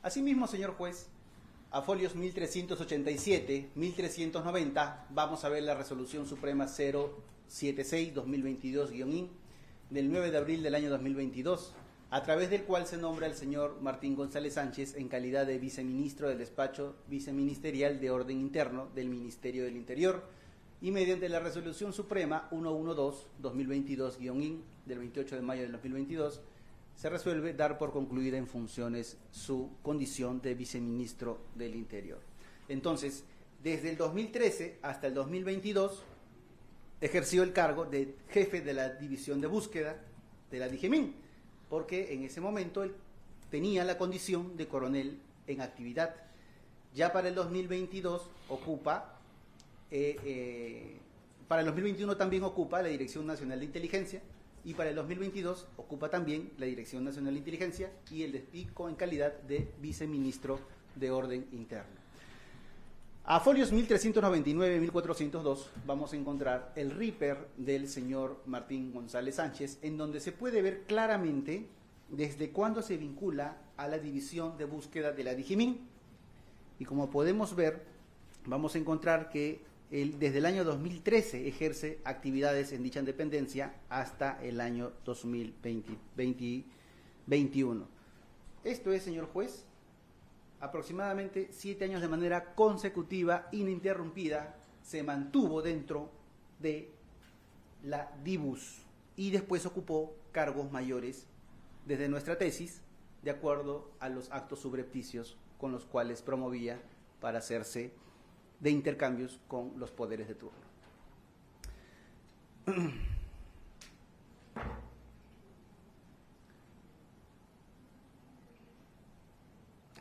Asimismo, señor juez, a folios 1387, 1390, vamos a ver la resolución suprema 076-2022-IN del 9 de abril del año 2022, a través del cual se nombra al señor Martín González Sánchez en calidad de viceministro del despacho viceministerial de Orden Interno del Ministerio del Interior, y mediante la resolución suprema 112-2022-IN del 28 de mayo del 2022, se resuelve dar por concluida en funciones su condición de viceministro del Interior. Entonces, desde el 2013 hasta el 2022, ejerció el cargo de jefe de la división de búsqueda de la DIGEMIN, porque en ese momento él tenía la condición de coronel en actividad. Ya para el 2022 para el 2021 también ocupa la Dirección Nacional de Inteligencia, y para el 2022 ocupa también la Dirección Nacional de Inteligencia y el despico en calidad de viceministro de Orden Interno. A folios 1399 y 1402 vamos a encontrar el RIPER del señor Martín González Sánchez, en donde se puede ver claramente desde cuándo se vincula a la división de búsqueda de la DIGEMIN. Y como podemos ver, vamos a encontrar que él desde el año 2013 ejerce actividades en dicha dependencia hasta el año 2021. Esto es, señor juez, aproximadamente 7 años de manera consecutiva, ininterrumpida, se mantuvo dentro de la DIBUS y después ocupó cargos mayores desde nuestra tesis, de acuerdo a los actos subrepticios con los cuales promovía para hacerse de intercambios con los poderes de turno.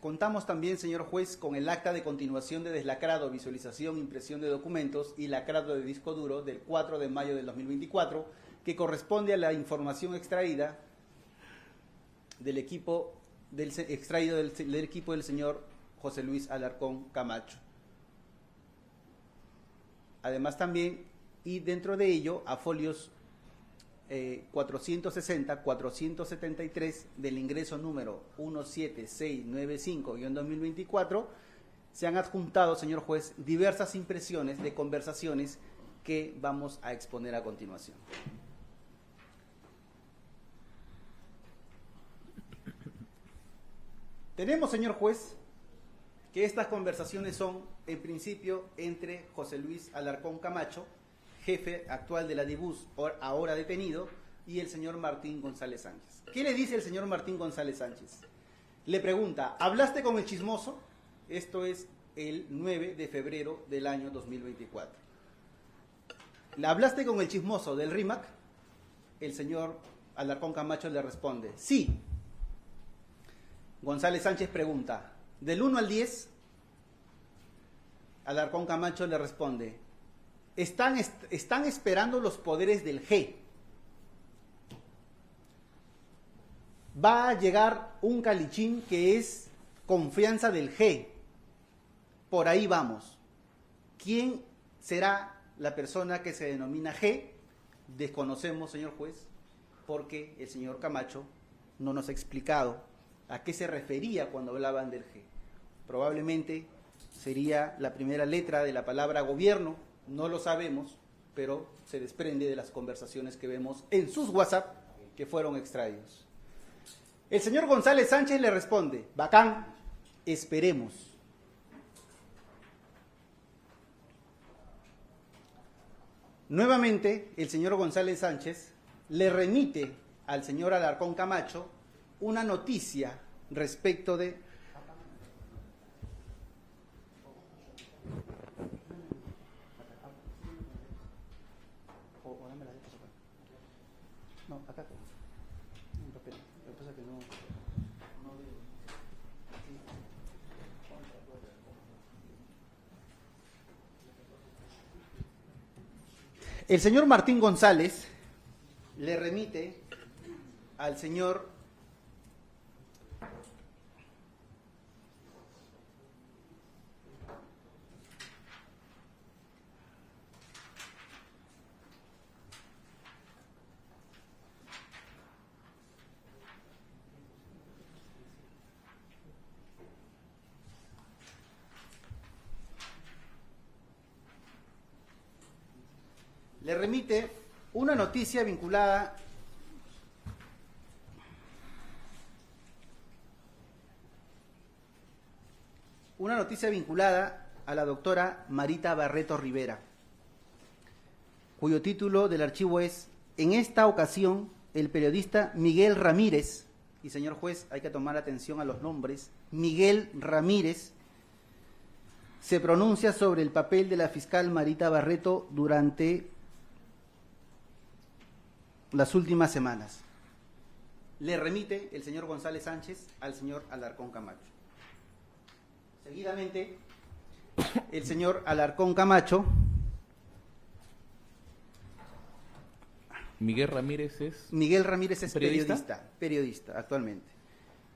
Contamos también, señor juez, con el acta de continuación de deslacrado, visualización, impresión de documentos y lacrado de disco duro del 4 de mayo del 2024, que corresponde a la información extraída del equipo del equipo del señor José Luis Alarcón Camacho. Además también, y dentro de ello, a folios 460, 473 del ingreso número 17695-2024, se han adjuntado, señor juez, diversas impresiones de conversaciones que vamos a exponer a continuación. Tenemos, señor juez, que estas conversaciones son, en principio, entre José Luis Alarcón Camacho, jefe actual de la DIBUS, ahora detenido, y el señor Martín González Sánchez. ¿Qué le dice el señor Martín González Sánchez? Le pregunta, ¿hablaste con el chismoso? Esto es el 9 de febrero del año 2024. ¿Le hablaste con el chismoso del RIMAC? El señor Alarcón Camacho le responde, sí. González Sánchez pregunta, del 1 al 10, Alarcón Camacho le responde, están esperando los poderes del G. Va a llegar un calichín que es confianza del G. Por ahí vamos. ¿Quién será la persona que se denomina G? Desconocemos, señor juez, porque el señor Camacho no nos ha explicado a qué se refería cuando hablaban del G. Probablemente sería la primera letra de la palabra gobierno, no lo sabemos, pero se desprende de las conversaciones que vemos en sus WhatsApp que fueron extraídos. El señor González Sánchez le responde, bacán, esperemos. Nuevamente, el señor González Sánchez le remite al señor Alarcón Camacho una noticia respecto de... No, acá. Un papel. Lo que pasa es que no... El señor Martín González le remite al señor una noticia vinculada a la doctora Marita Barreto Rivera, cuyo título del archivo es, en esta ocasión, el periodista Miguel Ramírez, y señor juez, hay que tomar atención a los nombres, Miguel Ramírez, se pronuncia sobre el papel de la fiscal Marita Barreto durante las últimas semanas. Le remite el señor González Sánchez al señor Alarcón Camacho. Seguidamente, el señor Alarcón Camacho. Miguel Ramírez es periodista actualmente,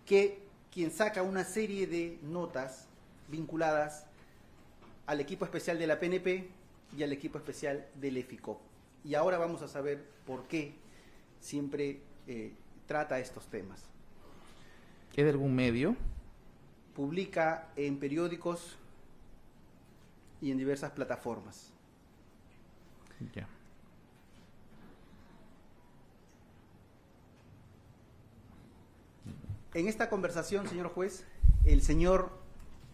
quien saca una serie de notas vinculadas al equipo especial de la PNP y al equipo especial del EFICOP. Y ahora vamos a saber por qué siempre trata estos temas. ¿Es de algún medio? Publica en periódicos y en diversas plataformas. Ya. En esta conversación, señor juez, el señor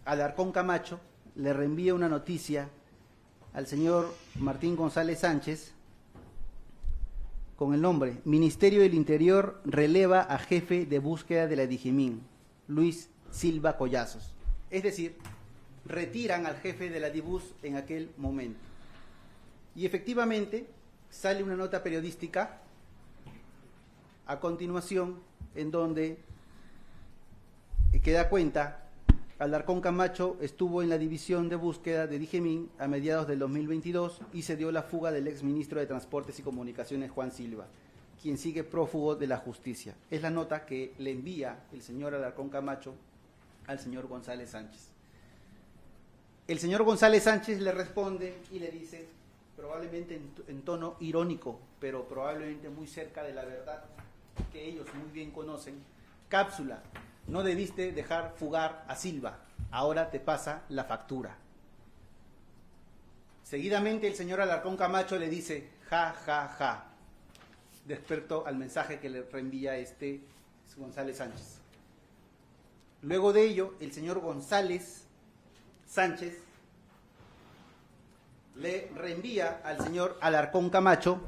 Alarcón Camacho le reenvía una noticia al señor Martín González Sánchez con el nombre Ministerio del Interior releva a jefe de búsqueda de la DIGIMIN, Luis Silva Collazos. Es decir, retiran al jefe de la DIBUS en aquel momento. Y efectivamente sale una nota periodística a continuación en donde da cuenta, Alarcón Camacho estuvo en la división de búsqueda de DIGIMIN a mediados del 2022 y se dio la fuga del exministro de Transportes y Comunicaciones, Juan Silva, quien sigue prófugo de la justicia. Es la nota que le envía el señor Alarcón Camacho al señor González Sánchez. El señor González Sánchez le responde y le dice, probablemente en tono irónico, pero probablemente muy cerca de la verdad que ellos muy bien conocen, cápsula. No debiste dejar fugar a Silva, ahora te pasa la factura. Seguidamente el señor Alarcón Camacho le dice, ja, ja, ja, respecto al mensaje que le reenvía González Sánchez. Luego de ello, el señor González Sánchez le reenvía al señor Alarcón Camacho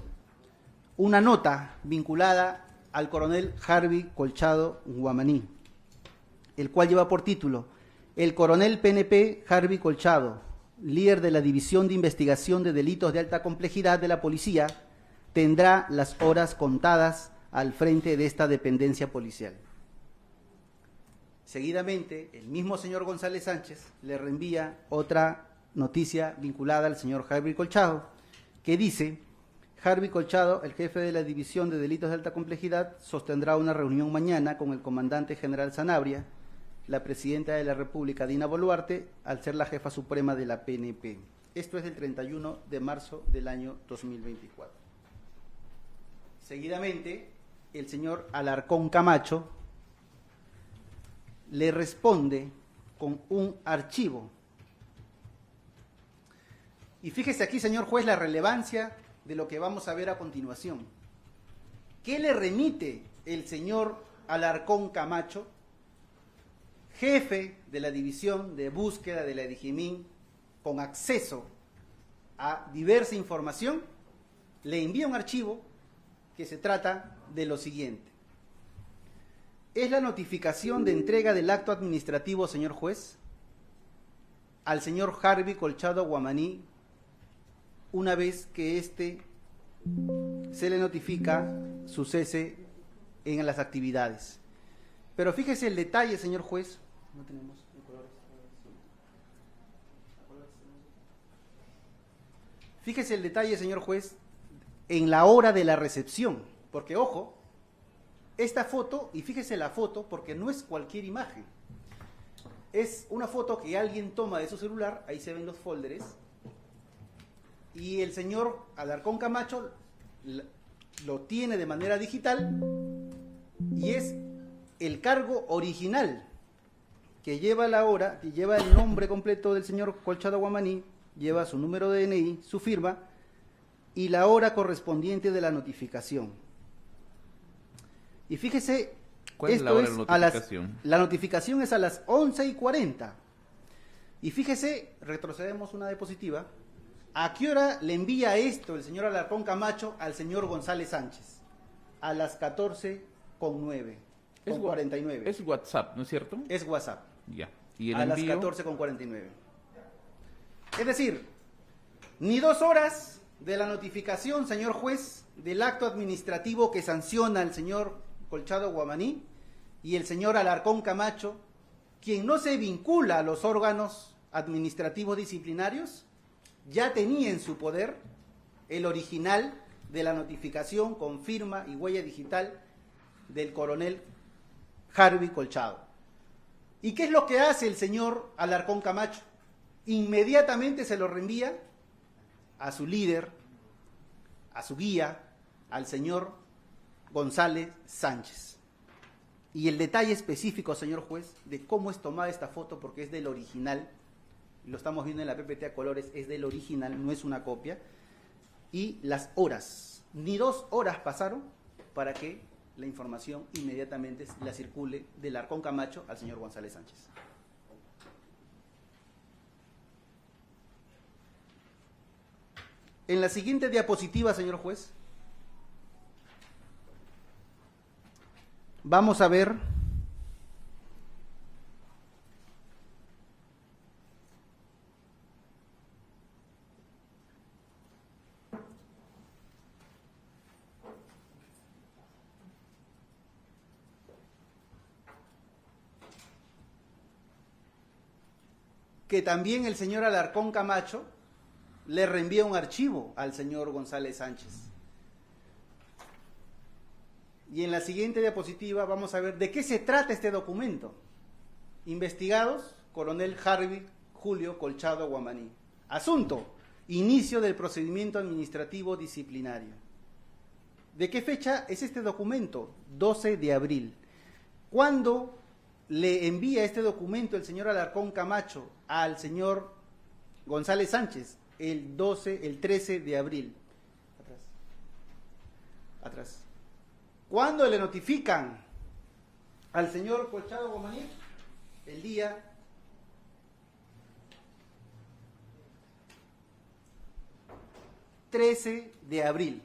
una nota vinculada al coronel Harvey Colchado Guamaní, el cual lleva por título: el coronel PNP Harvey Colchado, líder de la División de Investigación de Delitos de Alta Complejidad de la Policía, tendrá las horas contadas al frente de esta dependencia policial. Seguidamente, el mismo señor González Sánchez le reenvía otra noticia vinculada al señor Harvey Colchado, que dice: Harvey Colchado, el jefe de la División de Delitos de Alta Complejidad, sostendrá una reunión mañana con el comandante general Sanabria, la presidenta de la República, Dina Boluarte, al ser la jefa suprema de la PNP. Esto es del 31 de marzo del año 2024. Seguidamente, el señor Alarcón Camacho le responde con un archivo. Y fíjese aquí, señor juez, la relevancia de lo que vamos a ver a continuación. ¿Qué le remite el señor Alarcón Camacho, jefe de la división de búsqueda de la DIGIMÍN, con acceso a diversa información? Le envía un archivo que se trata de lo siguiente: es la notificación de entrega del acto administrativo, señor juez, al señor Harvey Colchado Guamaní, una vez que éste se le notifica su cese en las actividades. Pero fíjese el detalle, señor juez. No tenemos colores. Fíjese el detalle, señor juez, en la hora de la recepción. Porque, ojo, esta foto, y fíjese la foto, porque no es cualquier imagen. Es una foto que alguien toma de su celular, ahí se ven los folders, y el señor Alarcón Camacho lo tiene de manera digital, y es el cargo original que lleva la hora, que lleva el nombre completo del señor Colchado Guamaní, lleva su número de DNI, su firma, y la hora correspondiente de la notificación. Y fíjese, ¿cuál es la hora de la notificación? La notificación es a las 11:40. Y fíjese, retrocedemos una diapositiva. ¿A qué hora le envía esto el señor Alarcón Camacho al señor González Sánchez? A las 14:09. Con 49. Es WhatsApp, ¿no es cierto? Es WhatsApp. Ya. ¿Y el a envío? las 14:49. Es decir, ni 2 horas de la notificación, señor juez, del acto administrativo que sanciona al señor Colchado Guamaní y el señor Alarcón Camacho, quien no se vincula a los órganos administrativos disciplinarios, ya tenía en su poder el original de la notificación con firma y huella digital del coronel Harvey Colchado. ¿Y qué es lo que hace el señor Alarcón Camacho? Inmediatamente se lo reenvía a su líder, a su guía, al señor González Sánchez. Y el detalle específico, señor juez, de cómo es tomada esta foto, porque es del original, lo estamos viendo en la PPT a colores, es del original, no es una copia, y las horas, ni 2 horas pasaron para que la información inmediatamente la circule del Alarcón Camacho al señor González Sánchez. En la siguiente diapositiva, señor juez, vamos a ver que también el señor Alarcón Camacho le reenvía un archivo al señor González Sánchez. Y en la siguiente diapositiva vamos a ver de qué se trata este documento. Investigados, coronel Harvey Julio Colchado Guamaní. Asunto: inicio del procedimiento administrativo disciplinario. ¿De qué fecha es este documento? 12 de abril. ¿Cuándo le envía este documento el señor Alarcón Camacho al señor González Sánchez? El 13 de abril. Atrás. ¿Cuándo le notifican al señor Colchado Guamaní? el día 13 de abril.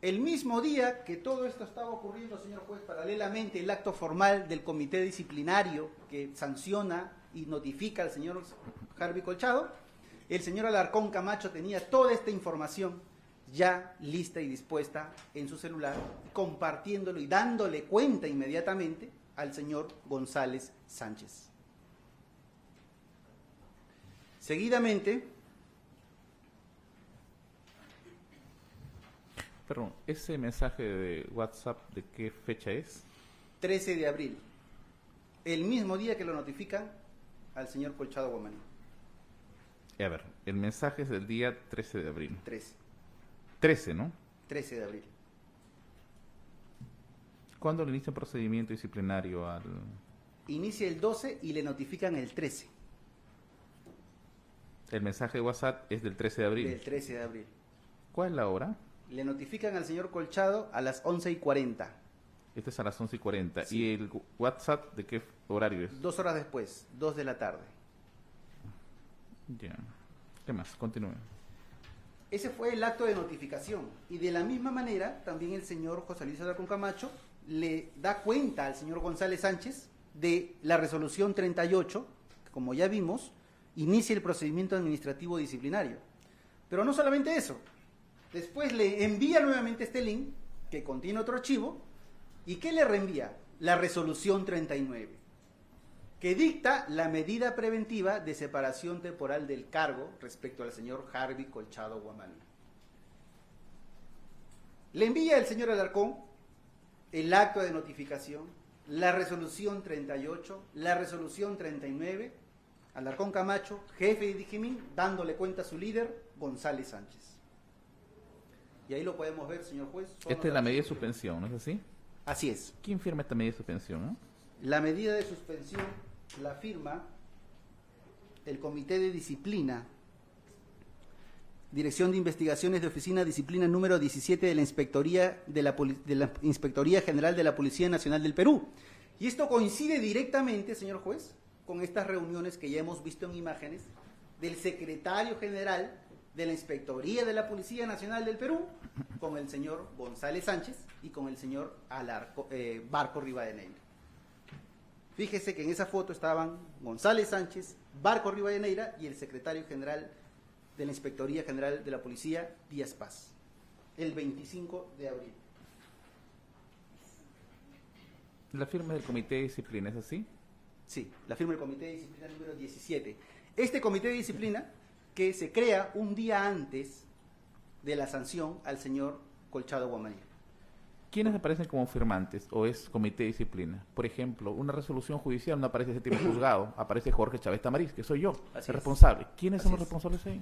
El mismo día que todo esto estaba ocurriendo, señor juez, paralelamente el acto formal del comité disciplinario que sanciona y notifica al señor Harvey Colchado, el señor Alarcón Camacho tenía toda esta información ya lista y dispuesta en su celular, compartiéndolo y dándole cuenta inmediatamente al señor González Sánchez. Seguidamente, Perdón, ¿ese mensaje de WhatsApp de qué fecha es? 13 de abril, el mismo día que lo notifican al señor Colchado Guamaní. A ver, el mensaje es del día 13 de abril. 13, 13, ¿no? 13 de abril. ¿Cuándo le inicia el procedimiento disciplinario al...? Inicia el 12 y le notifican el 13, El mensaje de WhatsApp es del 13 de abril. del 13 de abril. ¿Cuál es la hora? Le notifican al señor Colchado a las 11:40, Este es a las 11:40. Sí. ¿Y el WhatsApp de qué horario es? 2 horas después, 2 de la tarde. Ya. ¿Qué más? Continúe. Ese fue el acto de notificación. Y de la misma manera, también el señor José Luis Alarcón Camacho le da cuenta al señor González Sánchez de la resolución 38, que como ya vimos, inicia el procedimiento administrativo disciplinario. Pero no solamente eso. Después le envía nuevamente este link, que contiene otro archivo, ¿y qué le reenvía? La resolución 39, que dicta la medida preventiva de separación temporal del cargo respecto al señor Harvey Colchado Guamaní. Le envía el señor Alarcón el acto de notificación, la resolución 38, la resolución 39, Alarcón Camacho, jefe de Dijimín, dándole cuenta a su líder, González Sánchez. Y ahí lo podemos ver, señor juez. Esta es la medida de suspensión, ¿no es así? Así es. ¿Quién firma esta medida de suspensión? ¿No? La medida de suspensión la firma el Comité de Disciplina, Dirección de Investigaciones de Oficina Disciplina número 17 de la Inspectoría de la Inspectoría General de la Policía Nacional del Perú. Y esto coincide directamente, señor juez, con estas reuniones que ya hemos visto en imágenes del secretario general de la Inspectoría de la Policía Nacional del Perú con el señor González Sánchez y con el señor Barco Rivadeneira. Fíjese que en esa foto estaban González Sánchez, Barco Rivadeneira y el secretario general de la Inspectoría General de la Policía, Díaz Paz, el 25 de abril. ¿La firma del Comité de Disciplina es así? Sí, la firma del Comité de Disciplina número 17. Este Comité de Disciplina que se crea un día antes de la sanción al señor Colchado Guamaní. ¿Quiénes aparecen como firmantes o es comité de disciplina? Por ejemplo, una resolución judicial no aparece ese tipo juzgado, aparece Jorge Chávez Tamariz, que soy yo, el responsable. ¿Quiénes son los responsables ahí?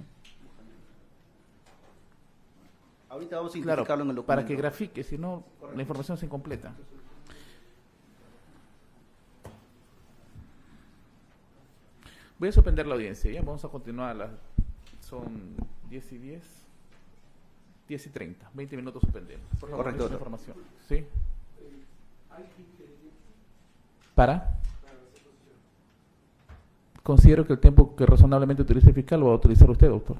Ahorita vamos a Claro, identificarlo en el documento. para que grafique, si no, la información es incompleta. Voy a suspender la audiencia, ¿ya? Vamos a continuar. Son 10 y 10. 10 y 30. 20 minutos suspendemos. Por favor, Correcto. esa información. ¿Sí? ¿Para? Considero que el tiempo que razonablemente utilice el fiscal lo va a utilizar usted, doctor.